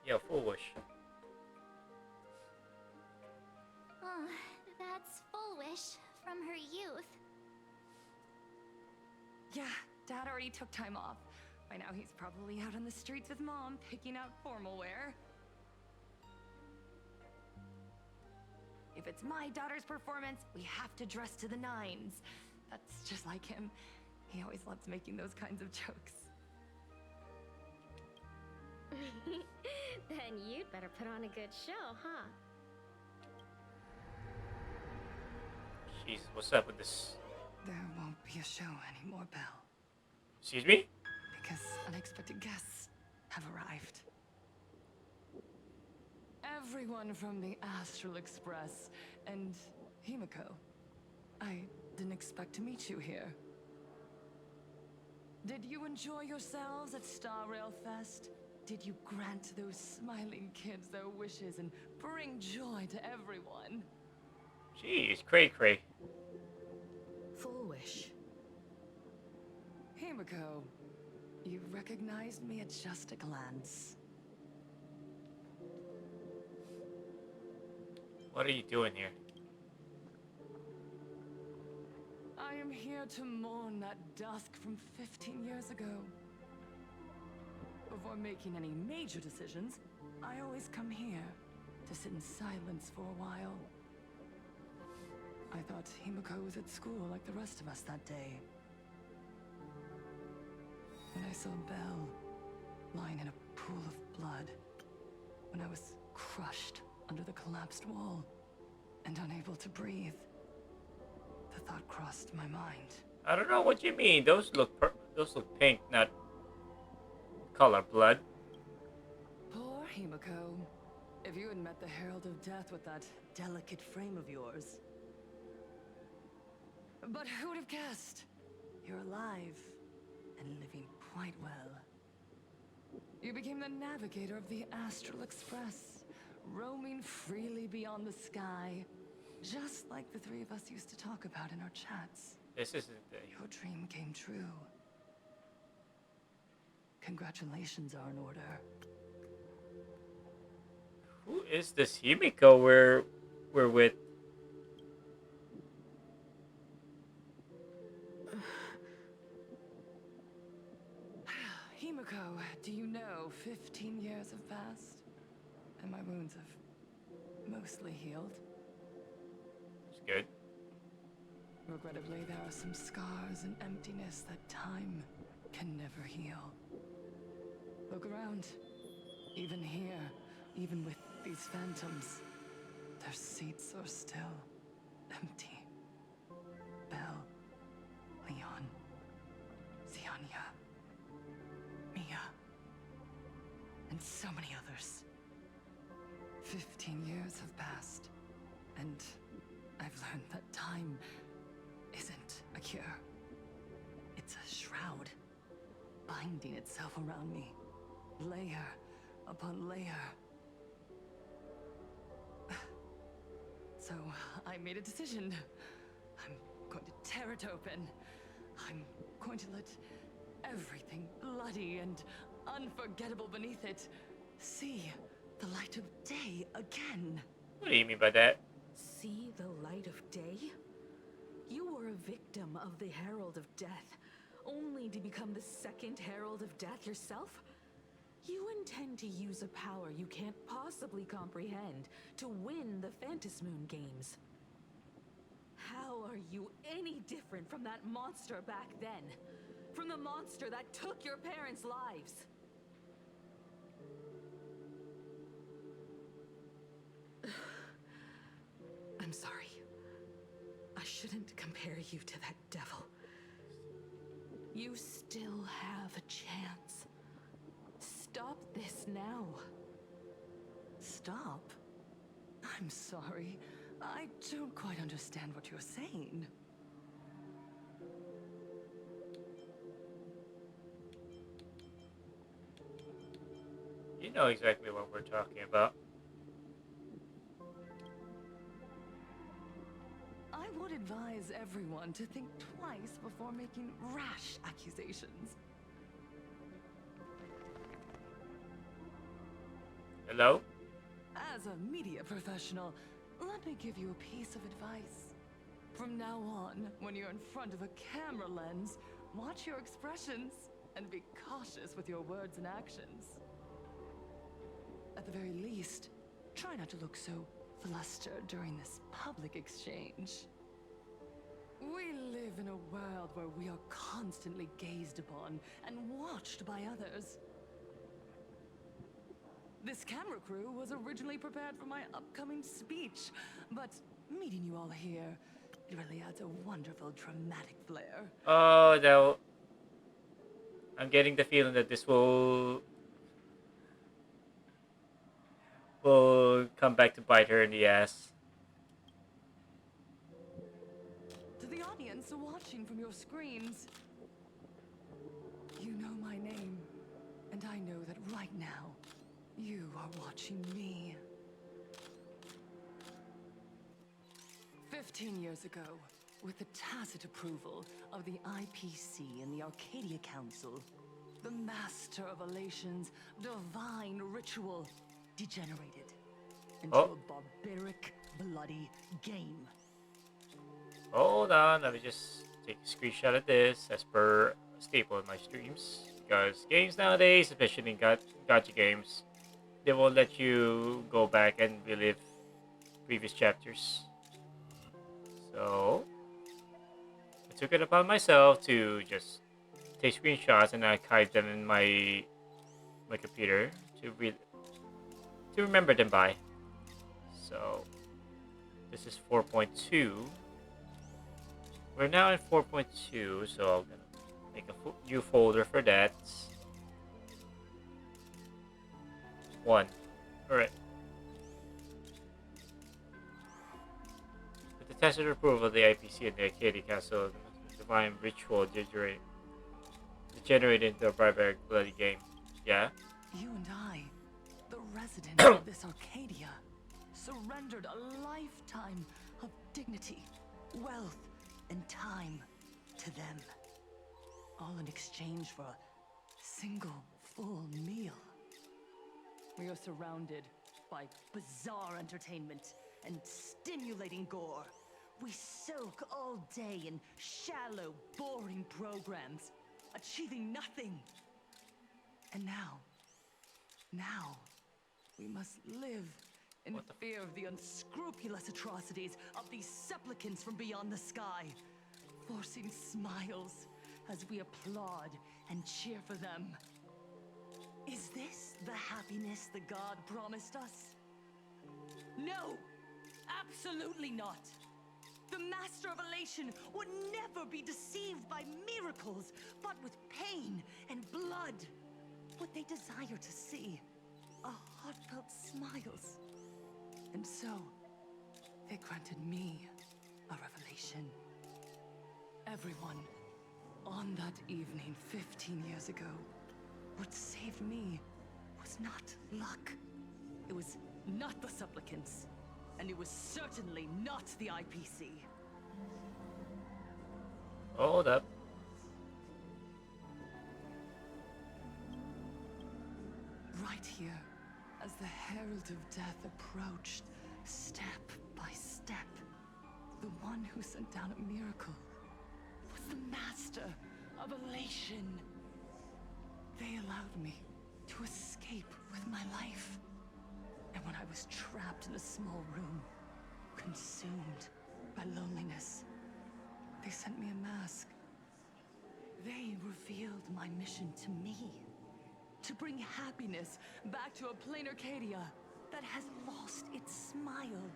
Yo, Full Wish. Oh, that's Full Wish from her youth. Yeah, Dad already took time off. By now he's probably out on the streets with Mom, picking out formal wear. If it's my daughter's performance, we have to dress to the nines. That's just like him. He always loves making those kinds of jokes. Then you'd better put on a good show, huh? Jeez, what's up with this? There won't be a show anymore, Belle. Excuse me? Because unexpected guests have arrived. Everyone from the Astral Express and Himeko. I didn't expect to meet you here. Did you enjoy yourselves at Star Rail Fest? Did you grant those smiling kids their wishes and bring joy to everyone? Jeez, cray. Full Wish. Himeko, you recognized me at just a glance. What are you doing here? I am here to mourn that dusk from 15 years ago. Before making any major decisions, I always come here to sit in silence for a while. I thought Himeko was at school like the rest of us that day. When I saw Belle lying in a pool of blood, when I was crushed under the collapsed wall and unable to breathe, the thought crossed my mind. I don't know what you mean. Those look pink, not color blood. Poor Himeko. If you had met the Herald of Death with that delicate frame of yours. But who would have guessed? You're alive and living quite well. You became the navigator of the Astral Express, roaming freely beyond the sky, just like the three of us used to talk about in our chats. This isn't Your dream came true. Congratulations are in order. Who is this Himiko we're with? Himiko, do you know 15 years have passed? And my wounds have mostly healed. It's good. Regrettably, there are some scars and emptiness that time can never heal. Look around. Even here, even with these phantoms, their seats are still empty. Belle, Leon, Ziania, Mia, and so many others. 15 years have passed, and I've learned that time isn't a cure. It's a shroud, binding itself around me, layer upon layer. So I made a decision. I'm going to tear it open. I'm going to let everything bloody and unforgettable beneath it see the light of day again. What do you mean by that? See the light of day? You were a victim of the Herald of Death, only to become the second Herald of Death yourself? You intend to use a power you can't possibly comprehend to win the Phantasmoon Moon games. How are you any different from that monster back then? From the monster that took your parents' lives? I'm sorry. I shouldn't compare you to that devil. You still have a chance. Stop this now. Stop? I'm sorry. I don't quite understand what you're saying. You know exactly what we're talking about. I would advise everyone to think twice before making rash accusations. Hello? As a media professional, let me give you a piece of advice. From now on, when you're in front of a camera lens, watch your expressions and be cautious with your words and actions. At the very least, try not to look so flustered during this public exchange. We live in a world where we are constantly gazed upon and watched by others. This camera crew was originally prepared for my upcoming speech, but meeting you all here, it really adds a wonderful dramatic flair. Oh, no. I'm getting the feeling that this will come back to bite her in the ass. To the audience watching from your screens, you know my name, and I know that right now, you are watching me. 15 years ago, with the tacit approval of the IPC and the Arcadia Council, the Master of Elation's divine ritual degenerated into a barbaric, bloody game. Hold on, let me just take a screenshot of this as per staple in my streams. Because games nowadays, especially in gacha games, they won't let you go back and relive previous chapters. So I took it upon myself to just take screenshots and archive them in my computer to remember them by. So this is 4.2. We're now in 4.2, so I'm gonna make a new folder for that. 1. Alright. has the approval of the IPC and the Arcadia Castle. The divine ritual degenerate into a barbaric bloody game. Yeah? You and I, the residents of this Arcadia, surrendered a lifetime of dignity, wealth, and time to them. All in exchange for a single full meal. We are surrounded by bizarre entertainment and stimulating gore. We soak all day in shallow, boring programs, achieving nothing. And now, we must live in fear of the unscrupulous atrocities of these supplicants from beyond the sky, forcing smiles as we applaud and cheer for them. Is this the happiness the god promised us? No! Absolutely not! The Master of Elation would never be deceived by miracles, but with pain and blood. What they desire to see are heartfelt smiles. And so, they granted me a revelation. Everyone, on that evening 15 years ago, what saved me was not luck. It was not the supplicants, and it was certainly not the IPC. Hold up. Right here, as the Herald of Death approached, step by step, the one who sent down a miracle was the Master of Elation. They allowed me to escape with my life. And when I was trapped in a small room, consumed by loneliness, they sent me a mask. They revealed my mission to me. To bring happiness back to a plain Arcadia that has lost its smile.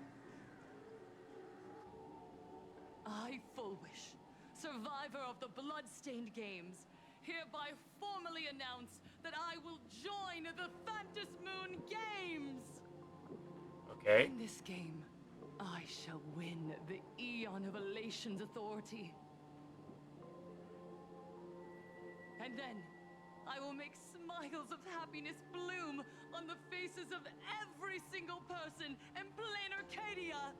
I, Fullwish, survivor of the Bloodstained Games, hereby formally announce that I will join the Phantas Moon Games! Okay. In this game, I shall win the Eon of Elation's authority. And then, I will make smiles of happiness bloom on the faces of every single person in plain Arcadia!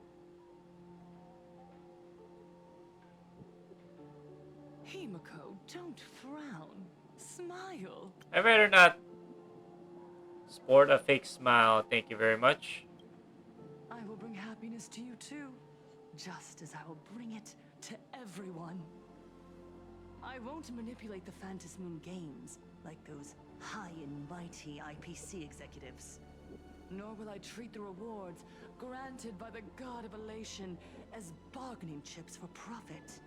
Himiko, don't frown. Smile. I'd rather not sport a fake smile, thank you very much. I will bring happiness to you too, just as I will bring it to everyone. I won't manipulate the Phantas Moon Games like those high and mighty IPC executives. Nor will I treat the rewards granted by the God of Elation as bargaining chips for profit.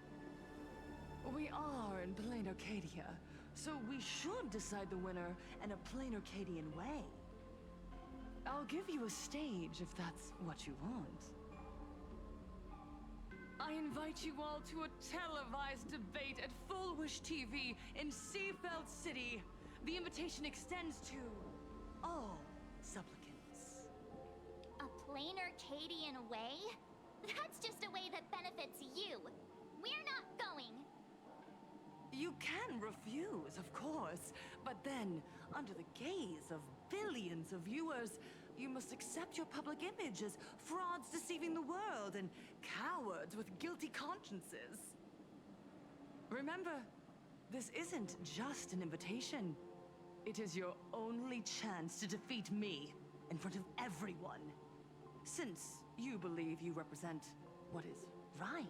We are in plain Arcadia, so we should decide the winner in a plain Arcadian way. I'll give you a stage if that's what you want. I invite you all to a televised debate at Fullwish TV in Seafeld City. The invitation extends to all supplicants. A plain Arcadian way? That's just a way that benefits you. We're not going. You can refuse, of course, but then, under the gaze of billions of viewers, you must accept your public image as frauds deceiving the world and cowards with guilty consciences. Remember, this isn't just an invitation. It is your only chance to defeat me in front of everyone. Since you believe you represent what is right.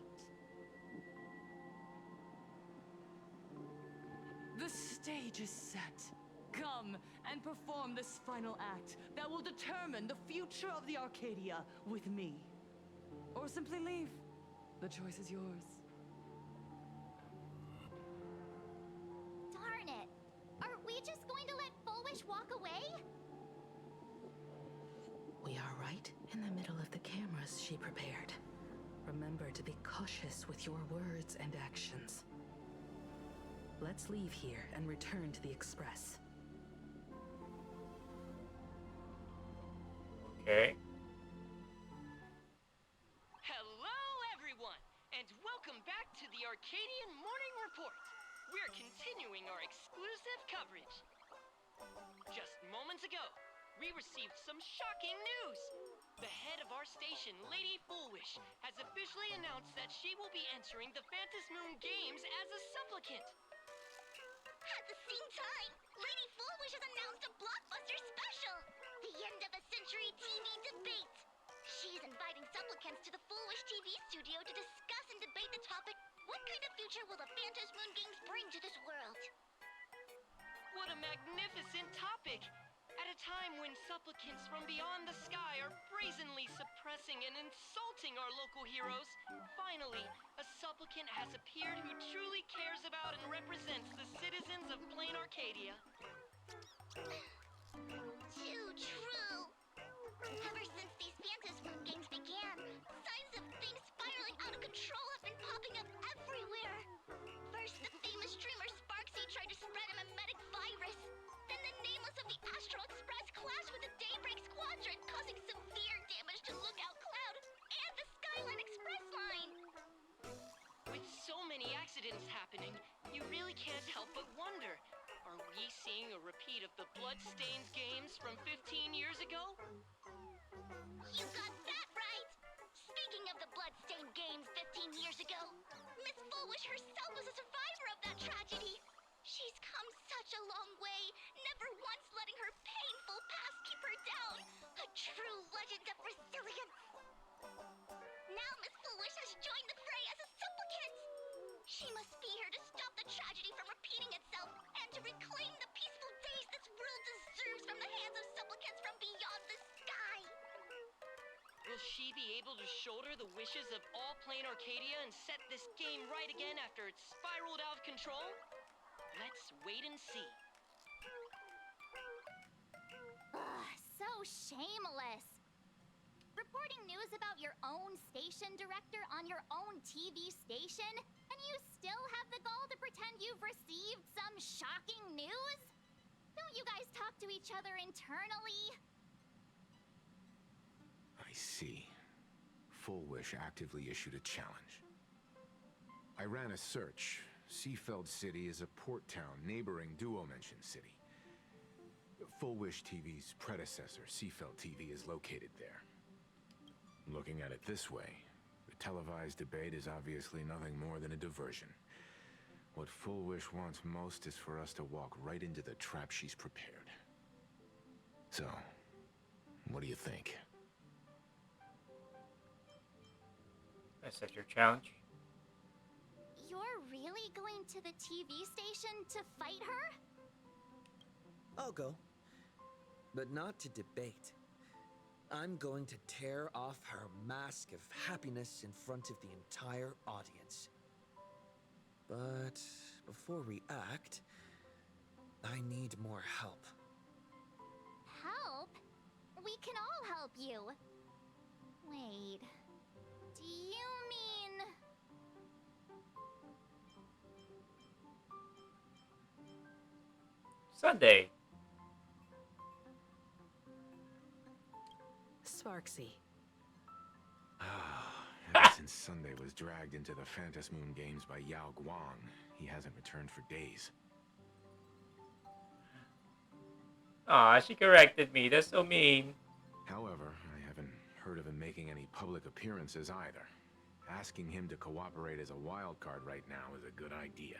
The stage is set. Come and perform this final act that will determine the future of the Arcadia with me. Or simply leave. The choice is yours. Darn it! Are we just going to let Fullwish walk away? We are right in the middle of the cameras she prepared. Remember to be cautious with your words and actions. Let's leave here and return to the Express. Okay. Hello, everyone! coverage. Just moments ago, we received some shocking news. The head of our station, Lady Foolwish, has officially announced that she will be entering the Phantom Moon Games as a supplicant. At the same time, Lady Foolwish has announced a blockbuster special, the end of a century TV debate. She's inviting supplicants to the Foolwish TV studio to discuss and debate the topic, what kind of future will the Phantom Moon Games bring to this world? What a magnificent topic! At a time when supplicants from beyond the sky are brazenly suppressing and insulting our local heroes, finally, a supplicant has appeared who truly cares about and represents the citizens of Plain Arcadia. Too true. Ever since these Phantom Moon Games began, signs of things spiraling out of control have been popping up everywhere. First, the famous streamer Sparksy tried to spread a mimetic virus. Then the nameless of the Astral Express clashed with the Daybreak Squadron, causing severe damage to Lookout Cloud and the Skyline Express line. With so many accidents happening, you really can't help but wonder, are we seeing a repeat of the Bloodstained Games from 15 years ago? You got that right! Speaking of the Bloodstained Games 15 years ago, Miss Foolwish herself was a survivor of that tragedy. She's come such a long way, never once letting her painful past keep her down. A true legend of resilience. Now Miss Foolwish has joined the fray as a supplicant. She must be here to stop the tragedy from repeating itself and to reclaim the peaceful days this world deserves from the hands of supplicants from beyond the sky. Will she be able to shoulder the wishes of all Plain Arcadia and set this game right again after it's spiraled out of control? Let's wait and see. Ugh, so shameless. Reporting news about your own station director on your own TV station, and you still have the gall to pretend you've received some shocking news? Don't you guys talk to each other internally? I see. Foolwish actively issued a challenge. I ran a search. Seafeld City is a port town neighboring Duomension City. Foolwish TV's predecessor, Seafeld TV, is located there. Looking at it this way, the televised debate is obviously nothing more than a diversion. What Foolwish wants most is for us to walk right into the trap she's prepared. So, what do you think? I said your challenge. You're really going to the TV station to fight her? I'll go. But not to debate. I'm going to tear off her mask of happiness in front of the entire audience. But before we act, I need more help. Help? We can all help you. Wait, do you mean... Sunday. Sparksy. Ever since Sunday was dragged into the Phantom Moon Games by Yao Guang, he hasn't returned for days. Aw, she corrected me. That's so mean. However, I haven't heard of him making any public appearances either. Asking him to cooperate as a wild card right now is a good idea.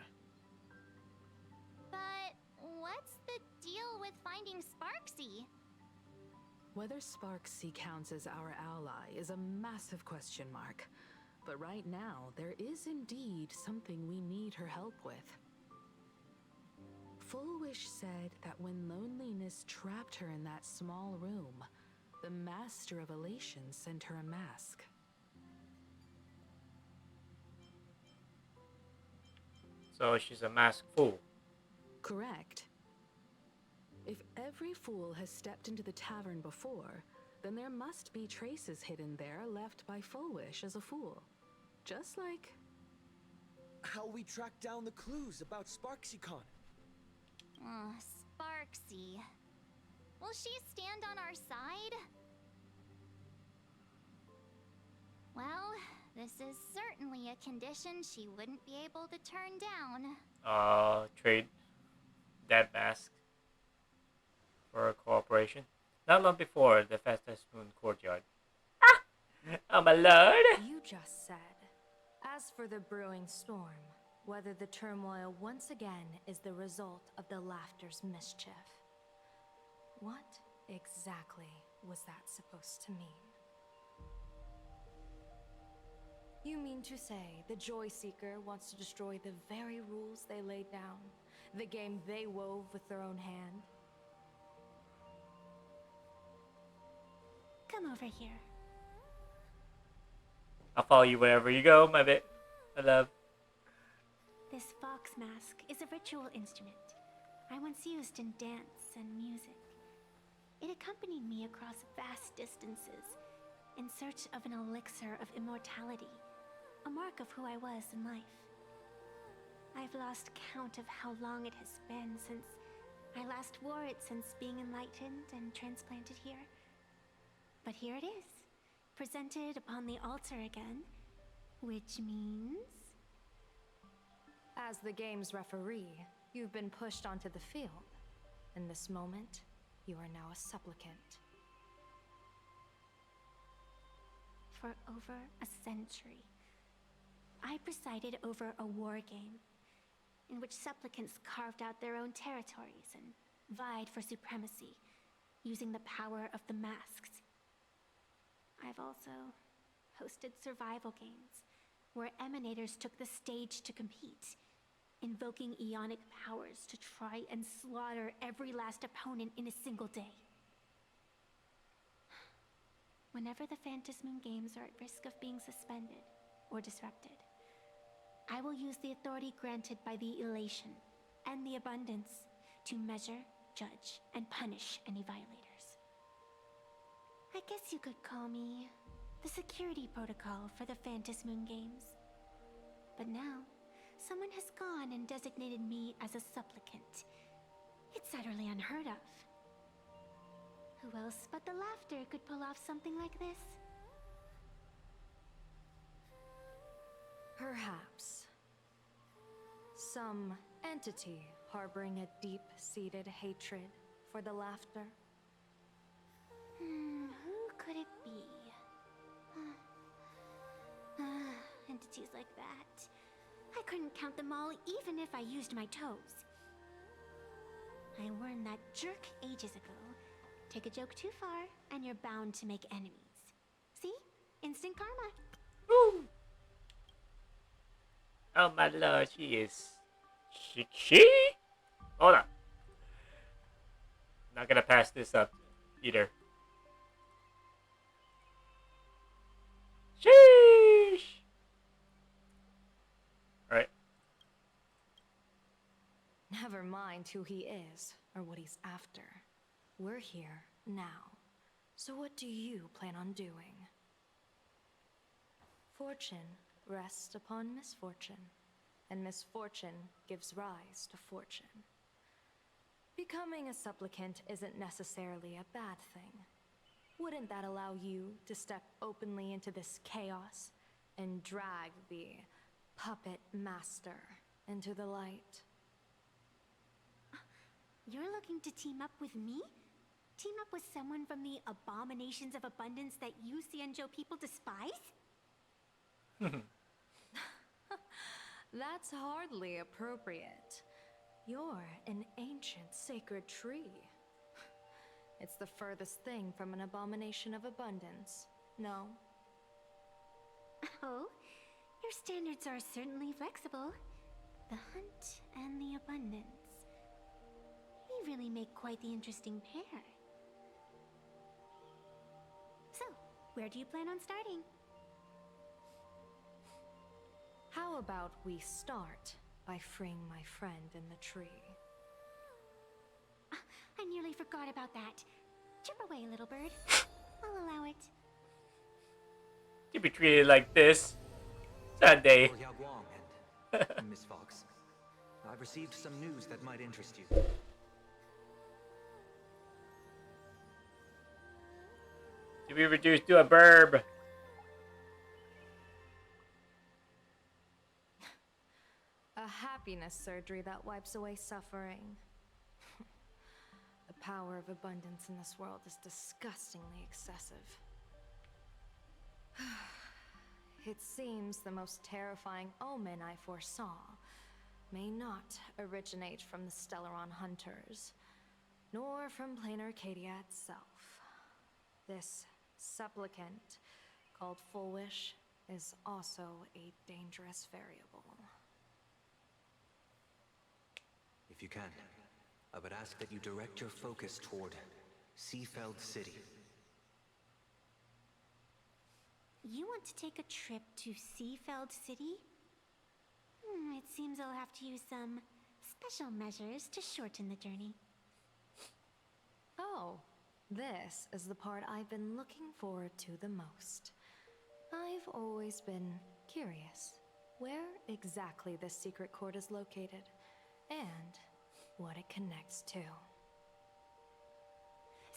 But what's the deal with finding Sparksy? Whether Sparksy counts as our ally is a massive question mark. But right now, there is indeed something we need her help with. Foolwish said that when loneliness trapped her in that small room, the Master of Elation sent her a mask. So she's a masked fool. Correct. If every fool has stepped into the tavern before, then there must be traces hidden there left by Foolwish as a fool. Just like... how we track down the clues about SparksyCon. Sparksy. Will she stand on our side? Well, this is certainly a condition she wouldn't be able to turn down. Trade that mask for cooperation. Not long before the Festus Moon courtyard. Oh my lord! You just said, as for the brewing storm, whether the turmoil once again is the result of the laughter's mischief. What exactly was that supposed to mean? You mean to say the Joy Seeker wants to destroy the very rules they laid down? The game they wove with their own hand? Come over here. I'll follow you wherever you go, my bit. I love. This fox mask is a ritual instrument I once used in dance and music. It accompanied me across vast distances in search of an elixir of immortality, a mark of who I was in life. I've lost count of how long it has been since I last wore it since being enlightened and transplanted here. But here it is, presented upon the altar again, which means... As the game's referee, you've been pushed onto the field. In this moment, you are now a supplicant. For over a century, I presided over a war game in which supplicants carved out their own territories and vied for supremacy, using the power of the masks. I've also hosted survival games where emanators took the stage to compete, invoking Ionic powers to try and slaughter every last opponent in a single day. Whenever the Fantasy Moon Games are at risk of being suspended or disrupted, I will use the authority granted by the Elation and the Abundance to measure, judge, and punish any violators. I guess you could call me the security protocol for the Fantasy Moon Games. But now, someone has gone and designated me as a supplicant. It's utterly unheard of. Who else but the Laughter could pull off something like this? Perhaps. Some entity harboring a deep-seated hatred for the Laughter. Who could it be? Entities like that. I couldn't count them all even if I used my toes. I warned that jerk ages ago. Take a joke too far, and you're bound to make enemies. See? Instant karma. Woo! Oh my lord, she is... She? Hold on. Not gonna pass this up either. Sheesh! Alright. Never mind who he is, or what he's after. We're here, now. So what do you plan on doing? Fortune rests upon misfortune, and misfortune gives rise to fortune. Becoming a supplicant isn't necessarily a bad thing. Wouldn't that allow you to step openly into this chaos and drag the puppet master into the light? You're looking to team up with me? Team up with someone from the abominations of abundance that you Xianzhou people despise? That's hardly appropriate. You're an ancient sacred tree. It's the furthest thing from an abomination of abundance, no? Oh, your standards are certainly flexible. The hunt and the abundance. We really make quite the interesting pair. So, where do you plan on starting? How about we start by freeing my friend in the tree? I nearly forgot about that. Chip away, little bird. I'll allow it. To be treated like this. Sunday. Yao Guang and Miss Fox. I've received some news that might interest you. To be reduced to a burb. A happiness surgery that wipes away suffering. power of abundance in this world is disgustingly excessive. It seems the most terrifying omen I foresaw may not originate from the Stellaron hunters, nor from plain Arcadia itself. This supplicant, called Full Wish, is also a dangerous variable. If you can, I would ask that you direct your focus toward Seafeld City. You want to take a trip to Seafeld City? It seems I'll have to use some special measures to shorten the journey. Oh, this is the part I've been looking forward to the most. I've always been curious where exactly this secret court is located, and what it connects to.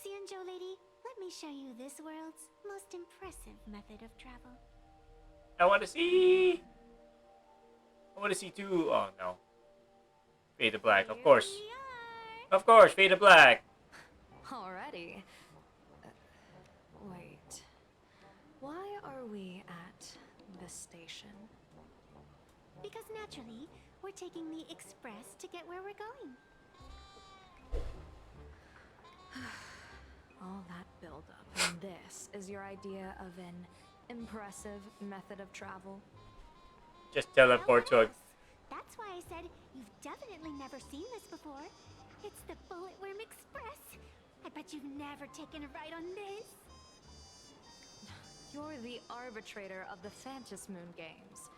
Xianzhou lady, let me show you this world's most impressive method of travel. I want to see. I want to see too. Oh no. Fade to black, of course. Of course, fade to black. Already? Wait. Why are we at this station? Because naturally, we're taking the express to get where we're going. All that buildup, and this is your idea of an impressive method of travel? Just teleport to a... That's why I said you've definitely never seen this before. It's the Bulletworm Express. I bet you've never taken a ride on this. You're the arbitrator of the Fantis Moon Games.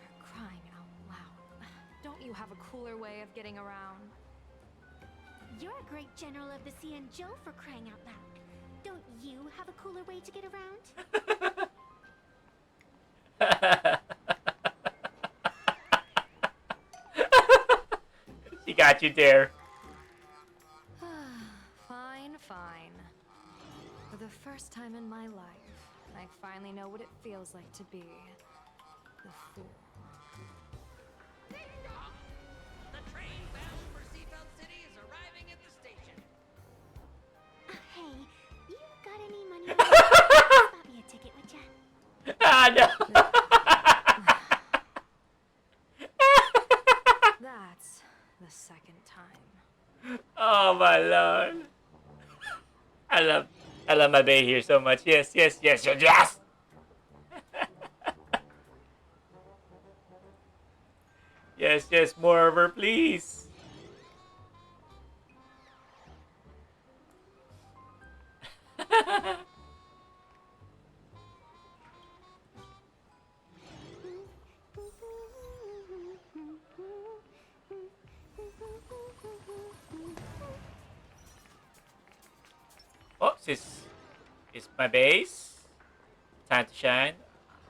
For crying out loud. Don't you have a cooler way of getting around? You're a great general of the Xianzhou, for crying out loud. Don't you have a cooler way to get around? She got you there. Fine, fine. For the first time in my life, I finally know what it feels like to be the fool. The train bound for Seafeld City is arriving at the station. Hey, you got any money? Bought me a ticket, would ya? Ah, no. That's the second time. Oh my lord. I love my bae here so much. Yes, yes, yes, yes, yes. Yes, yes, more of her, please. Oh, this is my base. Time to shine.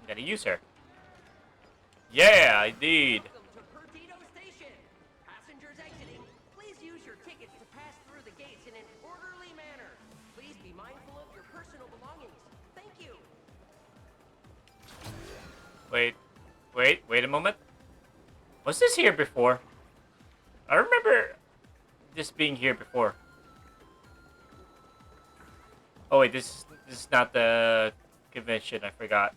I'm gonna use her. Yeah, I did. Welcome to Perdido Station. Passengers exiting, please use your tickets to pass through the gates in an orderly manner. Please be mindful of your personal belongings. Thank you. Wait a moment. Was this here before? I remember this being here before. Oh wait, this is not the convention. I forgot.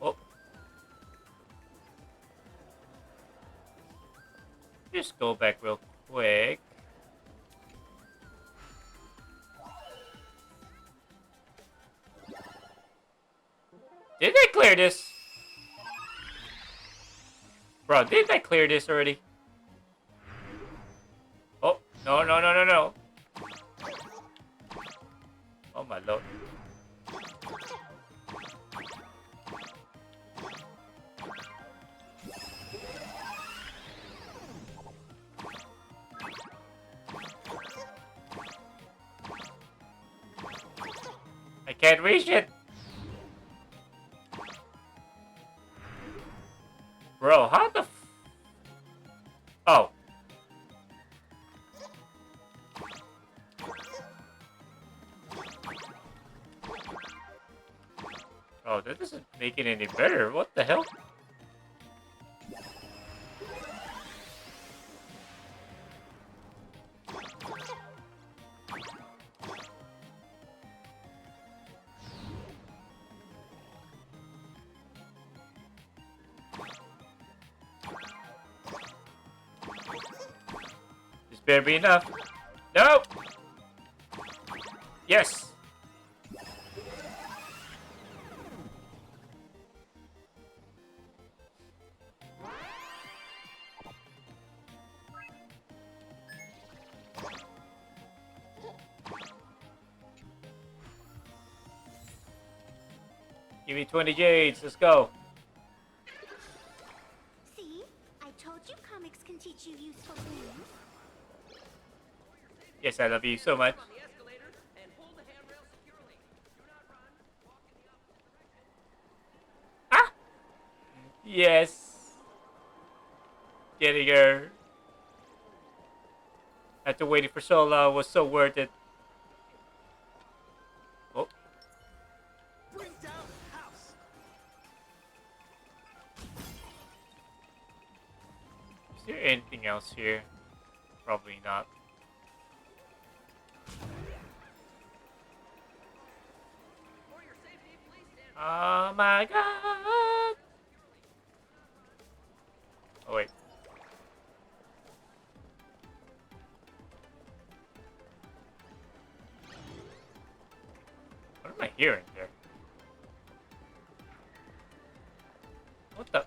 Oh, just go back real quick. Did I clear this? Bro, didn't I clear this already? Oh, no. Oh my lord. I can't reach it. Bro, how the Oh. Oh, that doesn't make it any better. What the hell? better be enough. No! Yes! Give me 20 jades, let's go. See? I told you comics can teach you useful things. Yes, I love you so much. Ah! Yes. Getting her. After waiting for so long was so worth it. Oh. Bring down the house. Is there anything else here? Probably not. Oh my god! Oh wait. What am I hearing there? What the?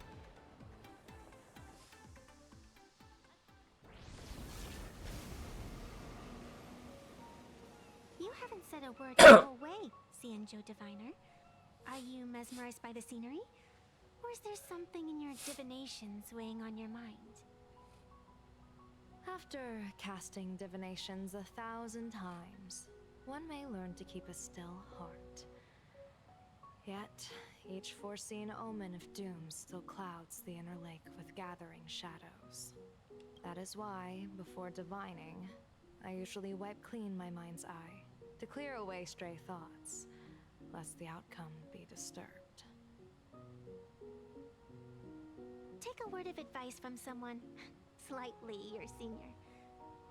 You haven't said a word the whole way, Xianzhou Diviner. Are you mesmerized by the scenery? Or is there something in your divinations weighing on your mind? After casting divinations 1,000 times, one may learn to keep a still heart. Yet, each foreseen omen of doom still clouds the inner lake with gathering shadows. That is why, before divining, I usually wipe clean my mind's eye to clear away stray thoughts, lest the outcome be disturbed. Take a word of advice from someone slightly your senior.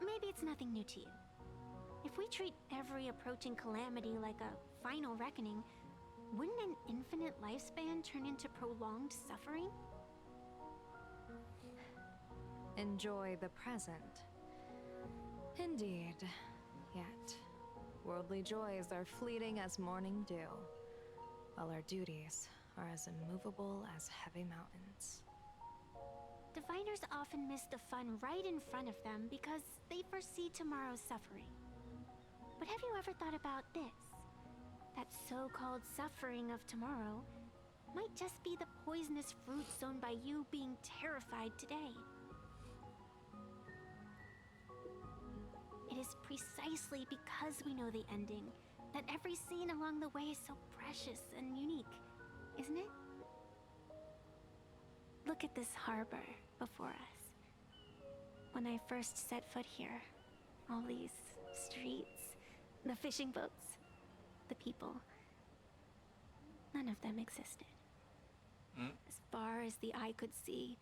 Maybe it's nothing new to you. If we treat every approaching calamity like a final reckoning, wouldn't an infinite lifespan turn into prolonged suffering? Enjoy the present. Indeed. Yet, worldly joys are fleeting as morning dew, while our duties are as immovable as heavy mountains. Diviners often miss the fun right in front of them because they foresee tomorrow's suffering. But have you ever thought about this? That so-called suffering of tomorrow might just be the poisonous fruit sown by you being terrified today. It is precisely because we know the ending that every scene along the way is so precious and unique, isn't it? Look at this harbor before us. When I first set foot here, all these streets, the fishing boats, the people, none of them existed. As far as the eye could see,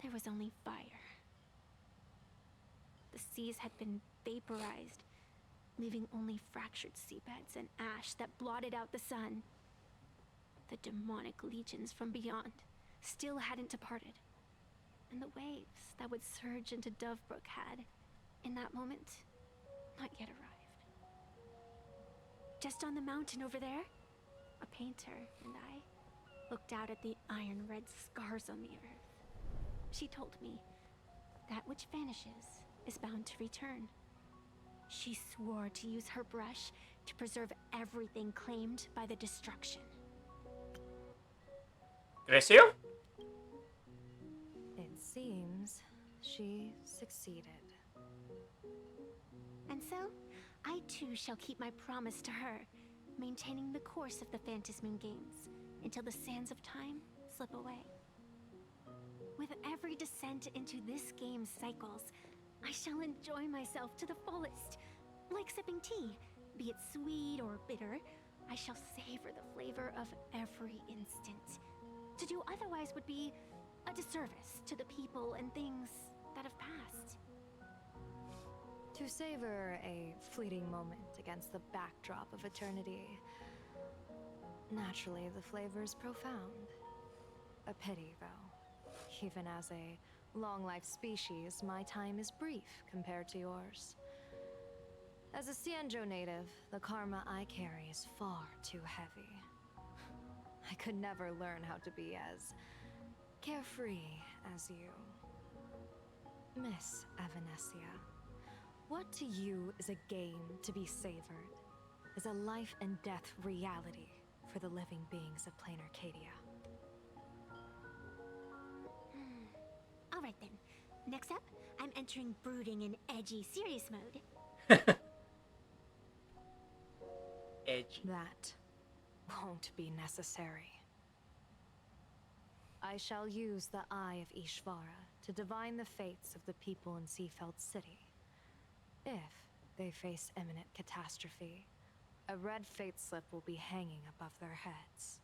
there was only fire. The seas had been vaporized, leaving only fractured seabeds and ash that blotted out the sun. The demonic legions from beyond still hadn't departed, and the waves that would surge into Dovebrook had, in that moment, not yet arrived. Just on the mountain over there, a painter and I looked out at the iron-red scars on the earth. She told me, that which vanishes is bound to return. She swore to use her brush to preserve everything claimed by the destruction. ¿Creció? It seems she succeeded. And so, I too shall keep my promise to her, maintaining the course of the Phantasmoon Games until the sands of time slip away. With every descent into this game's cycles, I shall enjoy myself to the fullest. Like sipping tea, be it sweet or bitter, I shall savor the flavor of every instant. To do otherwise would be a disservice to the people and things that have passed. To savor a fleeting moment against the backdrop of eternity, naturally the flavor is profound. A pity, though, even as a long-life species, my time is brief compared to yours. As a Xianzhou native, the karma I carry is far too heavy. I could never learn how to be as carefree as you. Miss Avanesia, what to you is a game to be savored, is a life and death reality for the living beings of Plain Arcadia. Alright then. Next up, I'm entering brooding and edgy serious mode. Edge. That won't be necessary. I shall use the Eye of Ishvara to divine the fates of the people in Seafeld City. If they face imminent catastrophe, a red fate slip will be hanging above their heads.